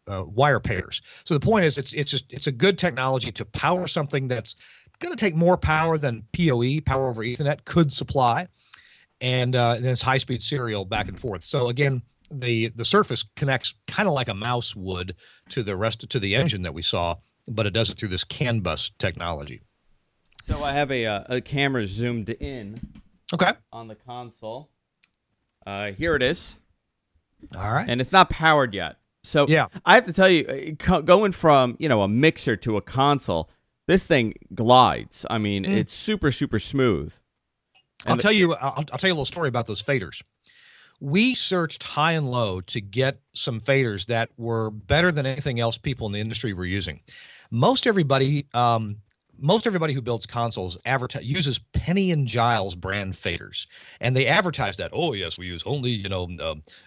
wire pairs. So the point is, it's a good technology to power something that's going to take more power than PoE, power over Ethernet, could supply, and then it's high-speed serial back and forth. So again, the Surface connects kind of like a mouse would to the engine that we saw, but it does it through this CAN bus technology. So I have a camera zoomed in. Okay. On the console. Here it is. All right. And it's not powered yet. So yeah. I have to tell you, going from, a mixer to a console, this thing glides. I mean, it's super, super smooth. And I'll tell you a little story about those faders. We searched high and low to get some faders that were better than anything else people in the industry were using. Most everybody who builds consoles uses Penny & Giles brand faders, and they advertise that, oh yes, we use only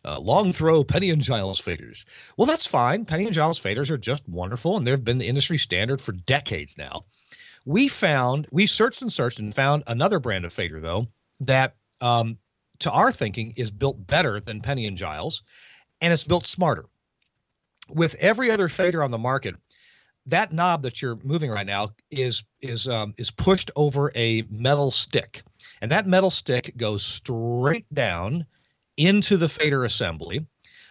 long throw Penny & Giles faders. Well, that's fine. Penny & Giles faders are just wonderful, and they've been the industry standard for decades now. We searched and searched and found another brand of fader though that to our thinking is built better than Penny & Giles, and it's built smarter. With every other fader on the market, that knob that you're moving right now is pushed over a metal stick, and that metal stick goes straight down into the fader assembly,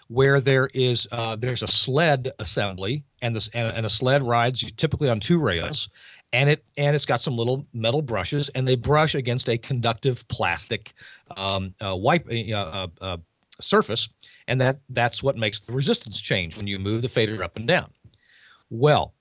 where there's a sled assembly, and a sled rides typically on 2 rails, and it's got some little metal brushes, and they brush against a conductive plastic surface, and that's what makes the resistance change when you move the fader up and down. Well,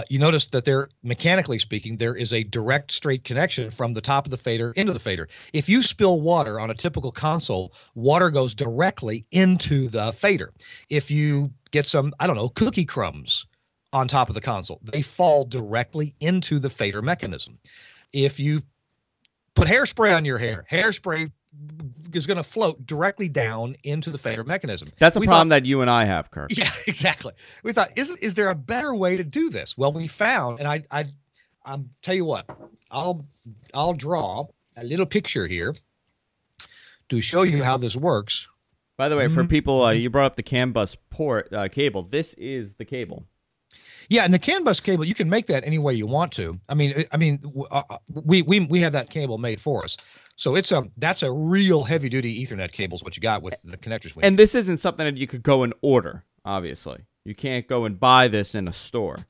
you notice that mechanically speaking, there is a direct straight connection from the top of the fader into the fader. If you spill water on a typical console, water goes directly into the fader. If you get some, I don't know, cookie crumbs on top of the console, they fall directly into the fader mechanism. If you put hairspray on your hair, hairspray is going to float directly down into the fader mechanism. That's a problem that you and I have, Kirk. Yeah, exactly. We thought, is there a better way to do this? Well, we found, and I'll tell you what, I'll draw a little picture here to show you how this works. By the way, for people, you brought up the CAN bus port cable. This is the cable. Yeah, and the CAN bus cable, you can make that any way you want to. I mean, we have that cable made for us. So that's a real heavy duty Ethernet cable is what you got with the connectors. And this isn't something that you could go and order, obviously. You can't go and buy this in a store.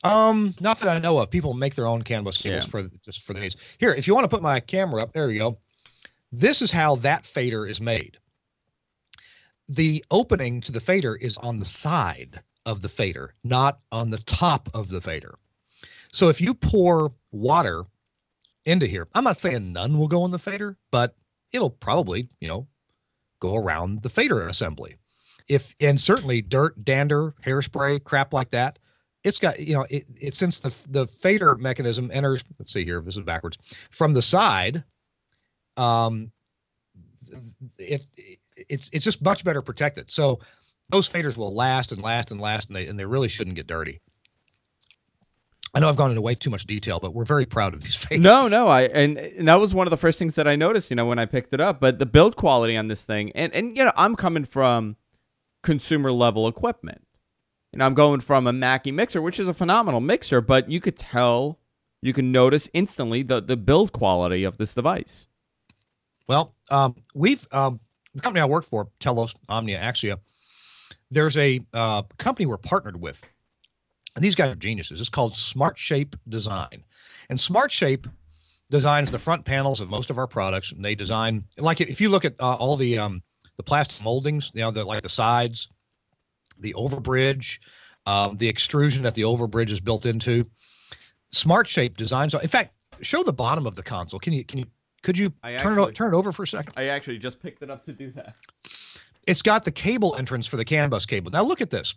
Not that I know of. People make their own CAN bus cables just for the needs. Here, if you want to put my camera up, there we go. This is how that fader is made. The opening to the fader is on the side of the fader, not on the top of the fader. So if you pour water into here, I'm not saying none will go in the fader, but it'll probably, go around the fader assembly. And certainly dirt, dander, hairspray, crap like that, it's got, it since the fader mechanism enters, let's see here, this is backwards, from the side, it's just much better protected. So those faders will last and last and last, and they really shouldn't get dirty. I know I've gone into way too much detail, but we're very proud of these faders. No, and that was one of the first things that I noticed, when I picked it up. But the build quality on this thing, and I'm coming from consumer level equipment. I'm going from a Mackie mixer, which is a phenomenal mixer, but you could tell, you can notice instantly the build quality of this device. Well, the company I work for, Telos, Omnia, Axia, there's a company we're partnered with. And these guys are geniuses. It's called Smart Shape Design. And Smart Shape designs the front panels of most of our products. And they design, like if you look at all the plastic moldings, like the sides, the overbridge, the extrusion that the overbridge is built into, Smart Shape designs. In fact, show the bottom of the console. Could you turn it over for a second? I actually just picked it up to do that. It's got the cable entrance for the CAN bus cable. Now look at this.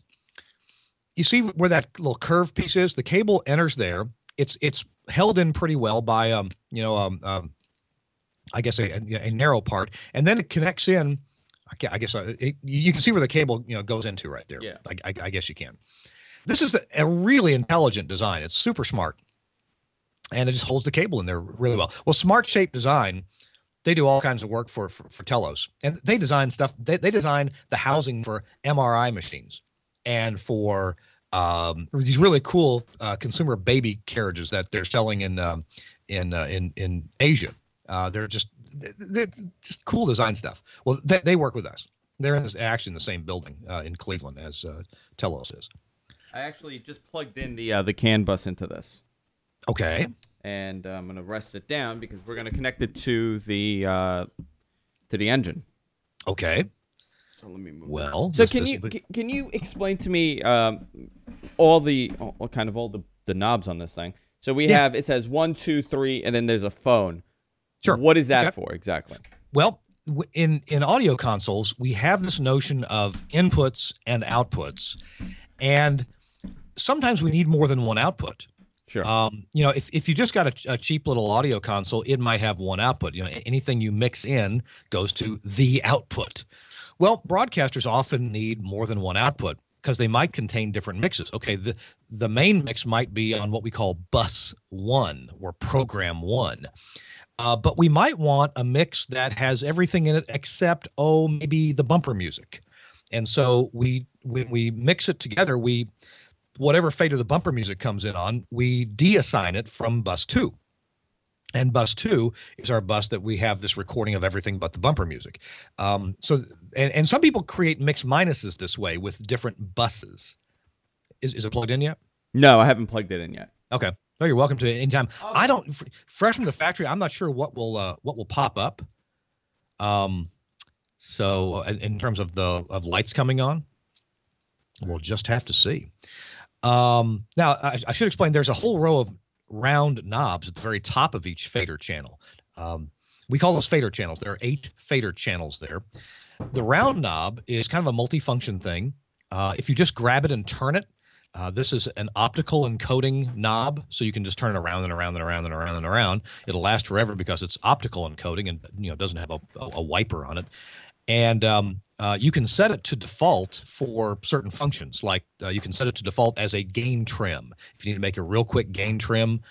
You see where that little curved piece is? The cable enters there. It's held in pretty well by I guess a narrow part, and then it connects in. I guess you can see where the cable goes into right there. Yeah. I guess you can. This is a really intelligent design. It's super smart, and it just holds the cable in there really well. Well, Smart Shape Design, they do all kinds of work for Telos, and they design stuff. They design the housing for MRI machines and for these really cool consumer baby carriages that they're selling in Asia. They're just cool design stuff. Well, they work with us. They're actually in the same building in Cleveland as Telos is. I actually just plugged in the CAN bus into this. Okay. And I'm going to rest it down because we're going to connect it to the engine. Okay. So let me move. Well, so can you explain to me all the knobs on this thing? So we have, it says 1, 2, 3, and then there's a phone. Sure. What is that for exactly? Well, in audio consoles, we have this notion of inputs and outputs, and sometimes we need more than one output. Sure. If you just got a cheap little audio console, it might have one output. Anything you mix in goes to the output. Well, broadcasters often need more than one output because they might contain different mixes. Okay, the main mix might be on what we call bus 1 or program 1. But we might want a mix that has everything in it except, maybe the bumper music. And so when we mix it together, whatever fader the bumper music comes in on, we deassign it from bus 2. And bus 2 is our bus that we have this recording of everything but the bumper music. So some people create mix minuses this way with different buses. Is it plugged in yet? No, I haven't plugged it in yet. Okay. No, you're welcome to it anytime. Okay. I don't fresh from the factory. I'm not sure what will pop up. So in terms of lights coming on, we'll just have to see. Now I should explain. There's a whole row of round knobs at the very top of each fader channel. We call those fader channels. There are 8 fader channels there. The round knob is kind of a multifunction thing. If you just grab it and turn it, this is an optical encoding knob, so you can just turn it around and around and around and around and around. It'll last forever because it's optical encoding and doesn't have a wiper on it. And you can set it to default for certain functions, like you can set it to default as a gain trim. If you need to make a real quick gain trim,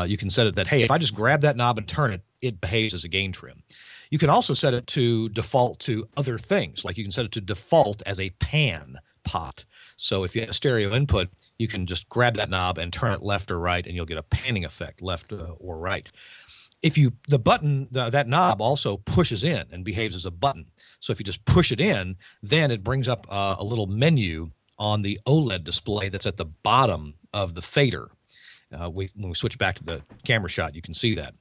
you can set it that, hey, if I just grab that knob and turn it, it behaves as a gain trim. You can also set it to default to other things, like you can set it to default as a pan pot. So if you have a stereo input, you can just grab that knob and turn it left or right, and you'll get a panning effect left or right. If the button, that knob also pushes in and behaves as a button. So if you just push it in, then it brings up a little menu on the OLED display that's at the bottom of the fader. When we switch back to the camera shot, you can see that.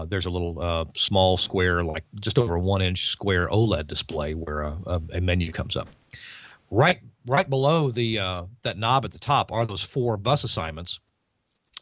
There's a little small square, like just over 1-inch square OLED display where a menu comes up. Right below that knob at the top are those 4 bus assignments.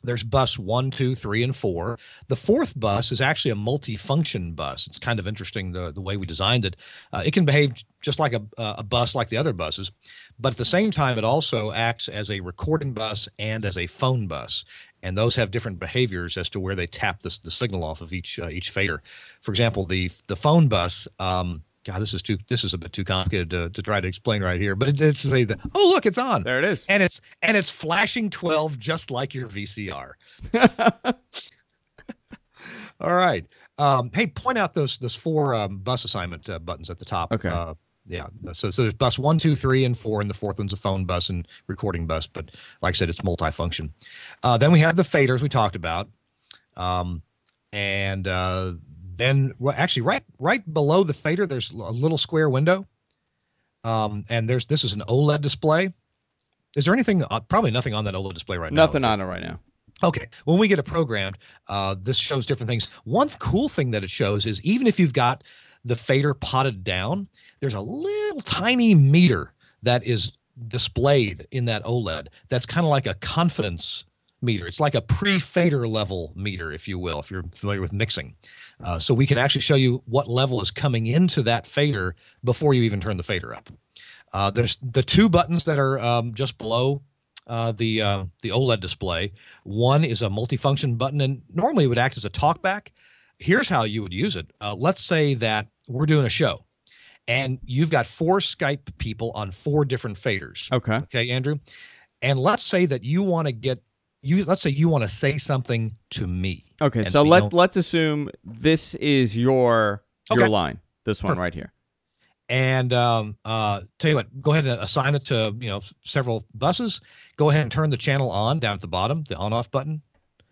There's bus 1, 2, 3, and 4. The fourth bus is actually a multi-function bus. It's kind of interesting the way we designed it. It can behave just like a bus like the other buses, but at the same time, it also acts as a recording bus and as a phone bus. And those have different behaviors as to where they tap the signal off of each fader. For example, the phone bus. God, this is a bit too complicated to try to explain right here. But it's to say that, oh, look, it's on. There it is. And it's flashing 12 just like your VCR. All right. Hey, point out those 4 bus assignment buttons at the top. Okay. Yeah. So there's bus 1, 2, 3, and 4, and the fourth one's a phone bus and recording bus. But like I said, it's multifunction. Then we have the faders we talked about. Then actually right below the fader, there's a little square window. And this is an OLED display. Is there anything, probably nothing on that OLED display right now? Nothing on it right now. Okay. When we get it programmed, this shows different things. One cool thing that it shows is even if you've got the fader potted down, there's a little tiny meter that is displayed in that OLED. That's kind of like a confidence meter. It's like a pre-fader level meter, if you will, if you're familiar with mixing. So we can actually show you what level is coming into that fader before you even turn the fader up. There's the 2 buttons that are just below the OLED display. One is a multifunction button, and normally it would act as a talkback. Here's how you would use it. Let's say that we're doing a show, and you've got 4 Skype people on 4 different faders. Okay. Okay, Andrew. And let's say that you want to let's say you want to say something to me. Okay, so let's assume this is your line, this one right here. And tell you what, go ahead and assign it to several buses. Go ahead and turn the channel on down at the bottom, the on-off button.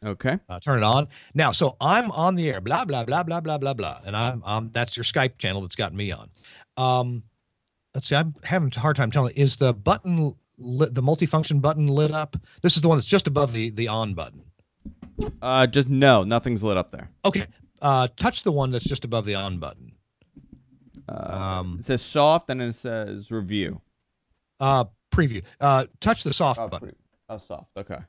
Okay. Turn it on. Now, so I'm on the air, blah, blah, blah, blah, blah, blah, blah. And that's your Skype channel that's got me on. Let's see, I'm having a hard time telling. Is the button the multifunction button lit up? This is the one that's just above the on button. Nothing's lit up there. Okay. Touch the one that's just above the on button. It says soft, and then it says review. Preview. Touch the soft button. Soft. Okay.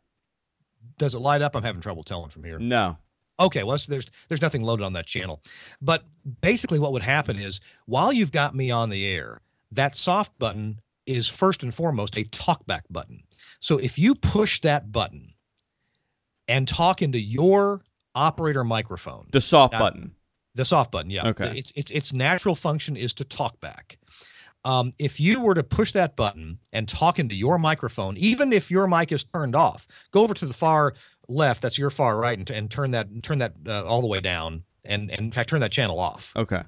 Does it light up? I'm having trouble telling from here. No. Okay, well, there's nothing loaded on that channel. But basically what would happen is while you've got me on the air, that soft button is first and foremost a talkback button. So if you push that button and talk into your operator microphone. The soft button. The soft button, yeah. Okay. Its natural function is to talk back. If you were to push that button and talk into your microphone, even if your mic is turned off, go over to the far left, that's your far right, and turn that all the way down, and in fact turn that channel off. Okay.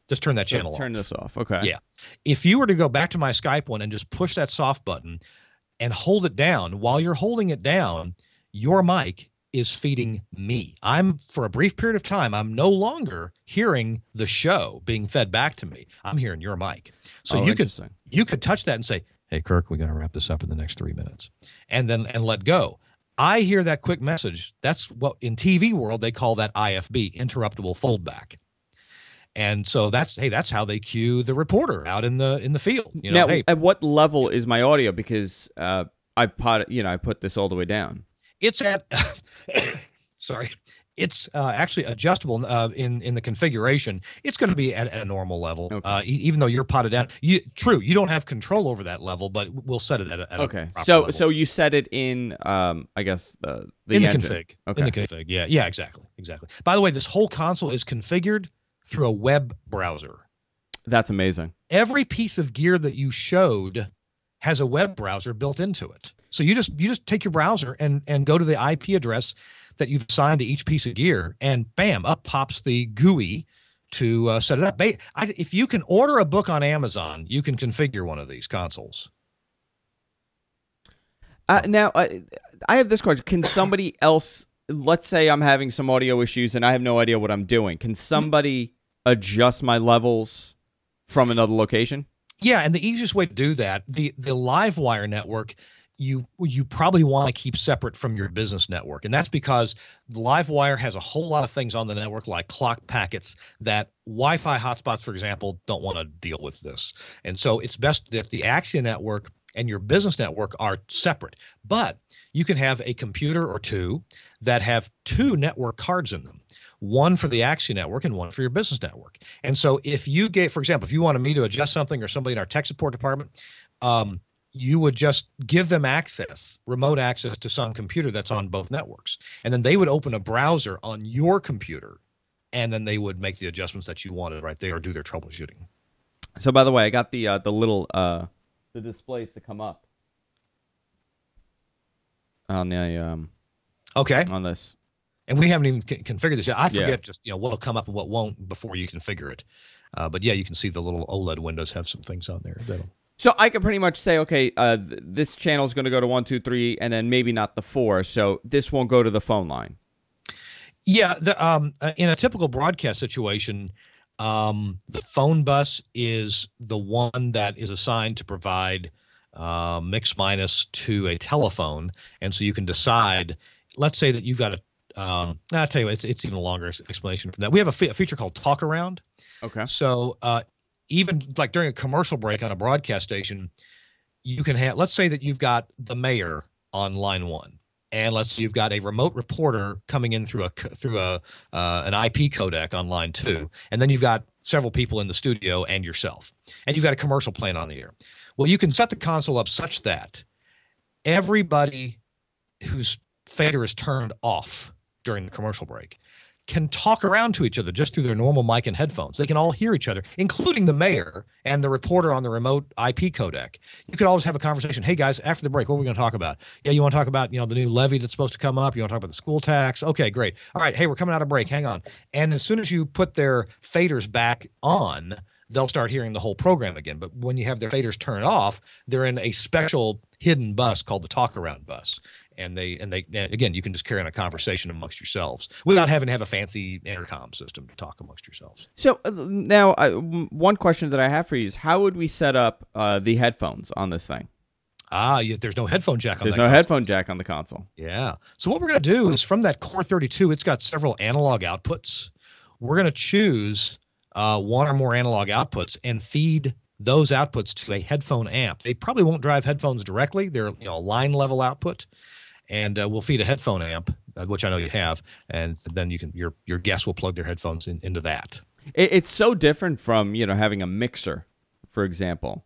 Just turn that channel off. Turn this off. Okay. Yeah. If you were to go back to my Skype one and just push that soft button and hold it down, while you're holding it down, your mic is feeding me. For a brief period of time, I'm no longer hearing the show being fed back to me. I'm hearing your mic. So you could touch that and say, "Hey, Kirk, we got to wrap this up in the next 3 minutes," and let go. I hear that quick message. That's what in TV world they call that IFB, interruptible foldback. And so that's how they cue the reporter out in the field. Now, at what level is my audio? Because I put this all the way down. It's at sorry. It's actually adjustable in the configuration. It's going to be at a normal level, okay. Even though you're potted down. You don't have control over that level, but we'll set it at a okay. Level. So you set it in, I guess the config. Okay. In the config. Yeah, exactly. By the way, this whole console is configured through a web browser. That's amazing. Every piece of gear that you showed has a web browser built into it. So you just take your browser and go to the IP address that you've assigned to each piece of gear, and bam, up pops the GUI to set it up. If you can order a book on Amazon, you can configure one of these consoles. Now, I have this question. Can somebody else, let's say I'm having some audio issues and I have no idea what I'm doing. Can somebody adjust my levels from another location? Yeah, and the easiest way to do that, the LiveWire network, you probably want to keep separate from your business network. And that's because the LiveWire has a whole lot of things on the network, like clock packets, that Wi-Fi hotspots, for example, don't want to deal with this. And so it's best that the Axia network and your business network are separate. But you can have a computer or two that have two network cards in them, one for the Axia network and one for your business network. And so if you gave, for example, if you wanted me to adjust something or somebody in our tech support department, you would just give them access, remote access to some computer that's on both networks. And then they would open a browser on your computer, and then they would make the adjustments that you wanted right there or do their troubleshooting. So by the way, I got the little the displays to come up on the okay on this. And we haven't even configured this yet. I forget just what'll come up and what won't before you configure it. But yeah, you can see the little OLED windows have some things on there. So I can pretty much say, okay, this channel is going to go to 1, 2, 3, and then maybe not the 4. So this won't go to the phone line. Yeah, in a typical broadcast situation, the phone bus is the one that is assigned to provide mix minus to a telephone, and so you can decide. Let's say that you've got a. I'll tell you, it's even a longer explanation from that. We have a feature called Talk Around. Okay. So even like during a commercial break on a broadcast station, you can have. Let's say that you've got the mayor on line 1. And let's say you've got a remote reporter coming in through an IP codec on line 2, and then you've got several people in the studio and yourself, and you've got a commercial playing on the air. Well, you can set the console up such that everybody whose fader is turned off during the commercial break can talk around to each other just through their normal mic and headphones. They can all hear each other, including the mayor and the reporter on the remote IP codec. You could always have a conversation. Hey guys, after the break, what are we going to talk about? Yeah, you want to talk about, the new levy that's supposed to come up? You want to talk about the school tax? Okay, great. All right, hey, we're coming out of break. Hang on. And as soon as you put their faders back on, they'll start hearing the whole program again. But when you have their faders turned off, they're in a special hidden bus called the Talk Around bus. And they again, you can just carry on a conversation amongst yourselves without having to have a fancy intercom system to talk amongst yourselves. So now, one question that I have for you is, how would we set up the headphones on this thing? There's no headphone jack on There's no headphone jack on the console. Yeah. So what we're going to do is from that Core 32, it's got several analog outputs. We're going to choose one or more analog outputs and feed those outputs to a headphone amp. They probably won't drive headphones directly. They're a line level output. And we'll feed a headphone amp, which I know you have, and then your guests will plug their headphones into that. It's so different from having a mixer, for example.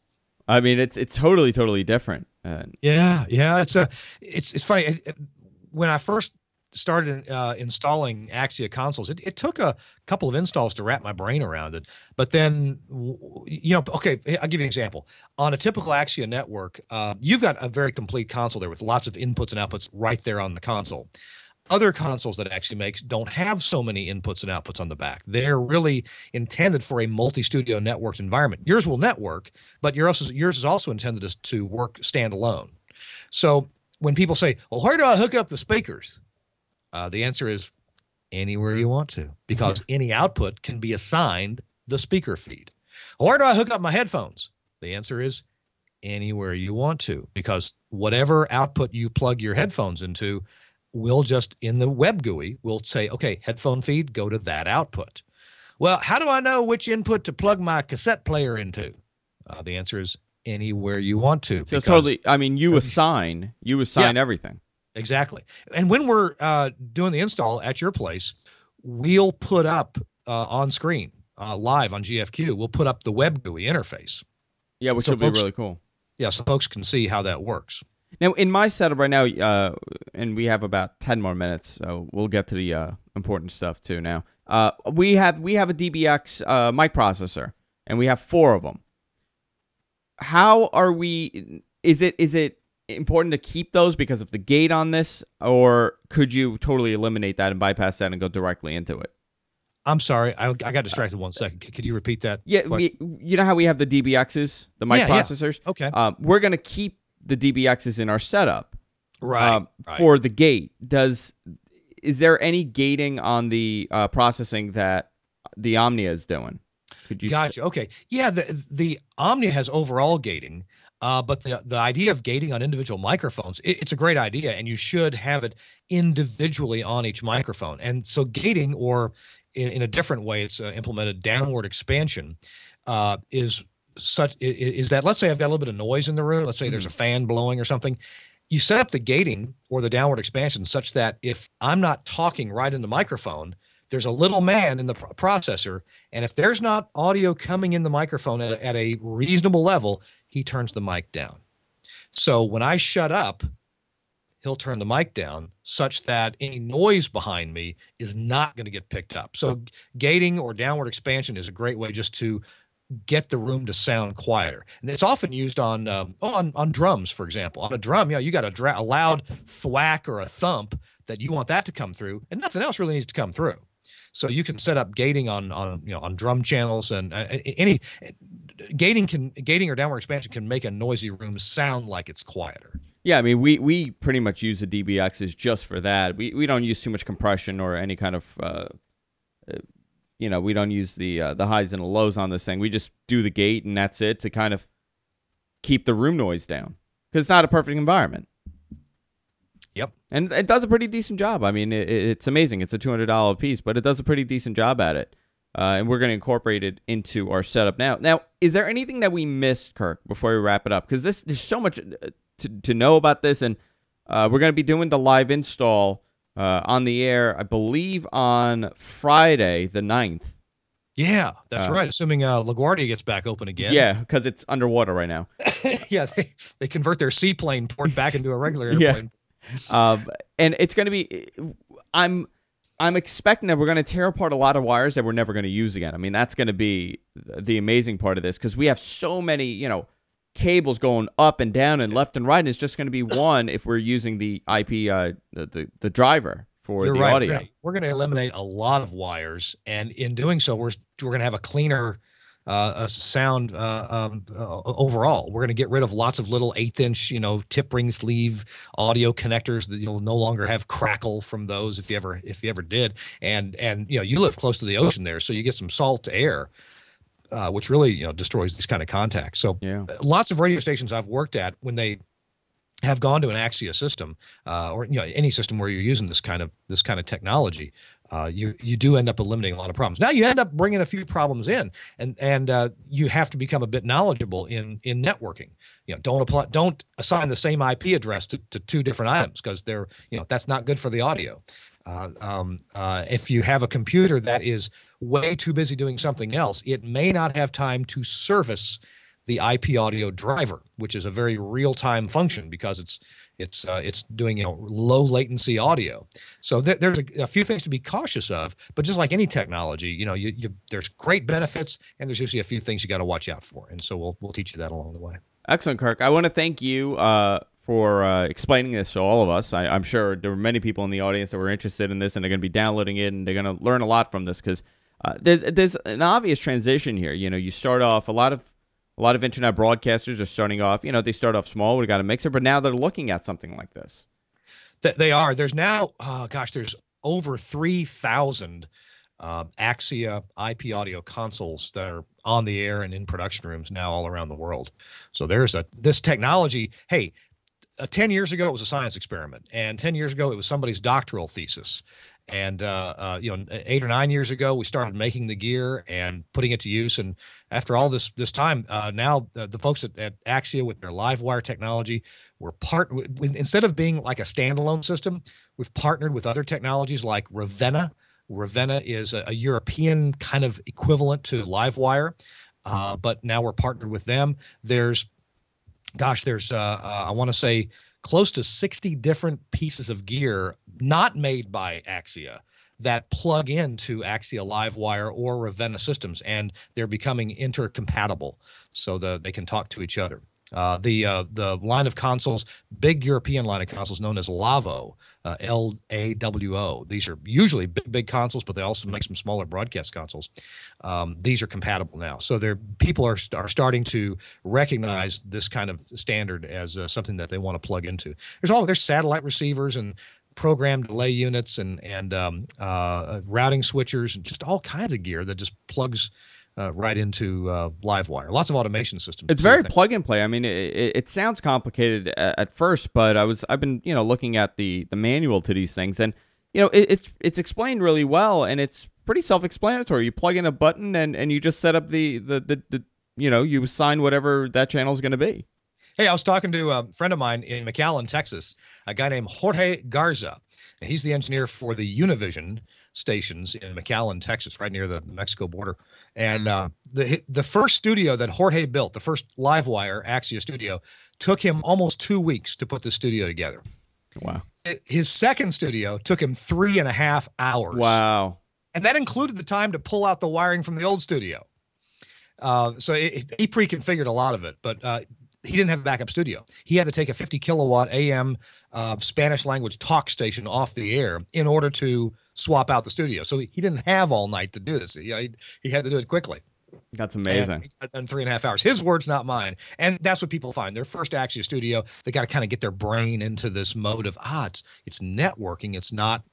I mean, it's totally different. Yeah, it's funny. When I first started installing Axia consoles, it took a couple of installs to wrap my brain around it. But then, okay, I'll give you an example. On a typical Axia network, you've got a very complete console there with lots of inputs and outputs right there on the console. Other consoles that Axia makes don't have so many inputs and outputs on the back. They're really intended for a multi-studio networked environment. Yours will network, but yours is also intended to work standalone. So when people say, well, where do I hook up the speakers? The answer is anywhere you want to, because any output can be assigned the speaker feed. Where do I hook up my headphones? The answer is anywhere you want to, because whatever output you plug your headphones into will just, in the web GUI, will say, okay, headphone feed, go to that output. Well, how do I know which input to plug my cassette player into? The answer is anywhere you want to. So totally, I mean, you assign everything. Exactly. And when we're doing the install at your place, we'll put up on screen, live on GFQ, we'll put up the web GUI interface. Yeah, which will be really cool. Yeah, so folks can see how that works. Now, in my setup right now, and we have about 10 more minutes, so we'll get to the important stuff too now. We have a DBX mic processor, and we have 4 of them. How are we... Is it important to keep those because of the gate on this, or could you totally eliminate that and bypass that and go directly into it? I'm sorry, I got distracted 1 second. Could you repeat that? Yeah, you know how we have the DBXs, the mic processors? Yeah. Okay. We're going to keep the DBXs in our setup, right. For the gate. Is there any gating on the processing that the Omnia is doing? Gotcha. Okay. Yeah, the Omnia has overall gating. But the idea of gating on individual microphones, it's a great idea, and you should have it individually on each microphone. And so gating, or in a different way, it's implemented downward expansion, is is that, let's say I've got a little bit of noise in the room. Let's say there's a fan blowing or something. You set up the gating or the downward expansion such that if I'm not talking right in the microphone, there's a little man in the processor, and if there's not audio coming in the microphone at a reasonable level, he turns the mic down. So when I shut up, he'll turn the mic down such that any noise behind me is not going to get picked up. So gating or downward expansion is a great way just to get the room to sound quieter. And it's often used on drums, for example. On a drum, you got a loud thwack or a thump that you want that to come through, and nothing else really needs to come through. So you can set up gating on drum channels, and any gating or downward expansion can make a noisy room sound like it's quieter. Yeah, I mean, we pretty much use the DBXs just for that. We don't use too much compression or any kind of we don't use the highs and the lows on this thing. We just do the gate, and that's it, to kind of keep the room noise down, because it's not a perfect environment. Yep. And it does a pretty decent job. I mean, it's amazing. It's a $200 piece, but it does a pretty decent job at it. And we're going to incorporate it into our setup now. Now, is there anything that we missed, Kirk, before we wrap it up? Because there's so much to know about this, and we're going to be doing the live install on the air, I believe, on Friday the 9th. Yeah, that's right. Assuming LaGuardia gets back open again. Yeah, because it's underwater right now. Yeah, they convert their seaplane port back into a regular airplane. Yeah. And it's going to be, I'm expecting that we're going to tear apart a lot of wires that we're never going to use again. I mean, that's going to be the amazing part of this, because we have so many, cables going up and down and left and right, and it's just going to be one if we're using the IP, the driver for the audio. We're going to eliminate a lot of wires, and in doing so, we're going to have a cleaner sound overall. We're going to get rid of lots of little 1/8 inch, tip ring sleeve audio connectors that you'll no longer have crackle from those if you ever did. And you live close to the ocean there, so you get some salt air, which really destroys these kind of contacts. So lots of radio stations I've worked at, when they have gone to an Axia system, or any system where you're using this kind of technology, you do end up eliminating a lot of problems. Now you end up bringing a few problems in, and you have to become a bit knowledgeable in networking. Don't assign the same IP address to two different items, because they're that's not good for the audio. If you have a computer that is way too busy doing something else, it may not have time to service the IP audio driver, which is a very real-time function, because it's doing low latency audio. So there's a few things to be cautious of, but just like any technology, there's great benefits, and there's usually a few things you got to watch out for, and so we'll teach you that along the way. Excellent, Kirk. I want to thank you for explaining this to all of us. I'm sure there were many people in the audience that were interested in this, and they're going to be downloading it, and they're going to learn a lot from this, because there's an obvious transition here. You start off, a lot of internet broadcasters are starting off, they start off small. We got a mixer, but now they're looking at something like this. They are. There's now, there's over 3,000 Axia IP audio consoles that are on the air and in production rooms now all around the world. So there's this technology. Hey, 10 years ago, it was a science experiment, and 10 years ago, it was somebody's doctoral thesis. And 8 or 9 years ago, we started making the gear and putting it to use. And after all this time, now the folks at Axia, with their live wire technology, instead of being like a standalone system, we've partnered with other technologies like Ravenna. Ravenna is a European kind of equivalent to live wire, but now we're partnered with them. There's I want to say close to 60 different pieces of gear not made by Axia that plug into Axia Livewire or Ravenna systems, and they're becoming intercompatible so they can talk to each other. The line of consoles, big European line of consoles known as Lavo, L-A-W-O. These are usually big consoles, but they also make some smaller broadcast consoles. These are compatible now. So people are starting to recognize this kind of standard as something that they want to plug into. There's satellite receivers and program delay units and routing switchers and just all kinds of gear that just plugs right into Livewire. Lots of automation systems. It's very plug and play. I mean, it sounds complicated at first, but I've been looking at the manual to these things, and it's explained really well, and it's pretty self-explanatory. You plug in a button and you just set up the you assign whatever that channel is going to be. Hey, I was talking to a friend of mine in McAllen, Texas, a guy named Jorge Garza. And he's the engineer for the Univision stations in McAllen, Texas, right near the Mexico border. And the first studio that Jorge built, the first Livewire Axia studio, took him almost 2 weeks to put the studio together. Wow. His second studio took him 3.5 hours. Wow. And that included the time to pull out the wiring from the old studio. So he pre-configured a lot of it, but he didn't have a backup studio. He had to take a 50 kilowatt AM Spanish language talk station off the air in order to swap out the studio. So he didn't have all night to do this. He had to do it quickly. That's amazing. In 3.5 hours. His words, not mine. And that's what people find. Their first Axia studio, they got to kind of get their brain into this mode of, it's networking. It's not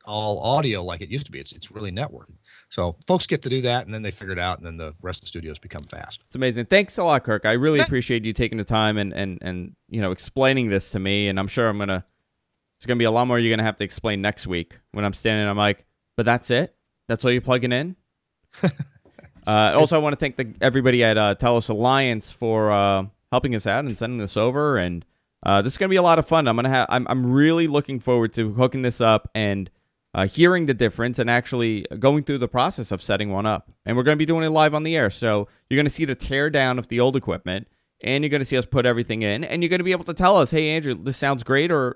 all audio like it used to be. It's really networking. So folks get to do that, and then they figure it out, and then the rest of the studios become fast. It's amazing. Thanks a lot, Kirk. I really appreciate you taking the time and explaining this to me. And I'm sure it's gonna be a lot more you're gonna have to explain next week when I'm standing. I'm like, but that's it? That's all you're plugging in? Also, I want to thank everybody at Telos Alliance for helping us out and sending this over. And this is gonna be a lot of fun. I'm really looking forward to hooking this up and hearing the difference and actually going through the process of setting one up. And we're going to be doing it live on the air. So you're going to see the tear down of the old equipment, and you're going to see us put everything in, and you're going to be able to tell us, hey, Andrew, this sounds great, or,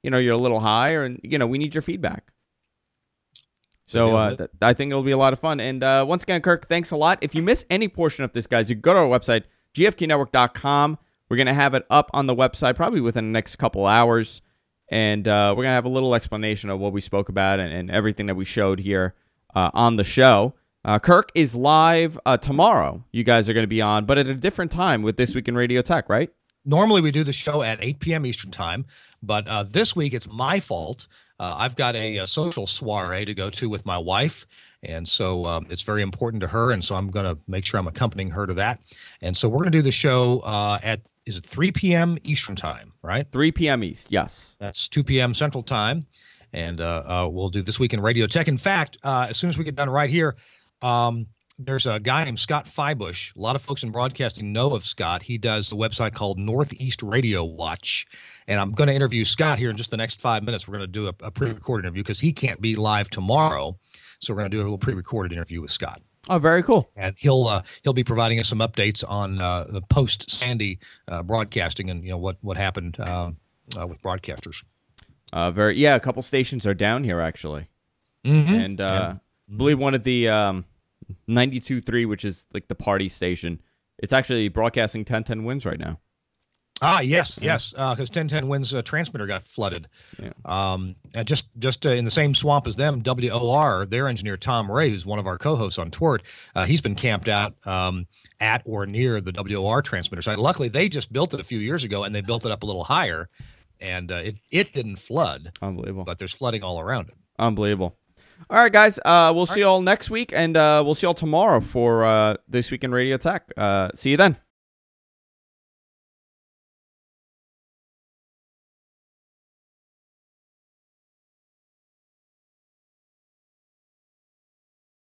you're a little high, or, we need your feedback. So I think it'll be a lot of fun. And once again, Kirk, thanks a lot. If you miss any portion of this, guys, you go to our website, gfqnetwork.com. We're going to have it up on the website probably within the next couple hours. And we're going to have a little explanation of what we spoke about and everything that we showed here on the show. Kirk is live tomorrow. You guys are going to be on, but at a different time with This Week in Radio Tech, right? Normally we do the show at 8 p.m. Eastern time, but this week it's my fault. I've got a social soiree to go to with my wife, and so it's very important to her, and so I'm going to make sure I'm accompanying her to that. And so we're going to do the show is it 3 p.m. Eastern time, right? 3 p.m. East, yes. That's 2 p.m. Central time, and we'll do This Week in Radio Tech. In fact, as soon as we get done right here, there's a guy named Scott Feibush. A lot of folks in broadcasting know of Scott. He does the website called Northeast Radio Watch. And I'm going to interview Scott here in just the next 5 minutes. We're going to do a pre-recorded interview because he can't be live tomorrow. So we're going to do a little pre-recorded interview with Scott. Oh, very cool. And he'll be providing us some updates on the post-Sandy broadcasting and what happened with broadcasters. A couple stations are down here, actually. Mm-hmm. And I believe one of the 92.3, which is like the party station, it's actually broadcasting 1010 Winds right now. Yes, because 1010 Winds transmitter got flooded. Yeah. And just in the same swamp as them, WOR, their engineer Tom Ray, who's one of our co-hosts on Tort, he's been camped out at or near the WOR transmitter site. Luckily, they just built it a few years ago, and they built it up a little higher, and it didn't flood. Unbelievable. But there's flooding all around it. Unbelievable. All right, guys. We'll see you all next week, and we'll see you all tomorrow for This Week in Radio Tech. See you then.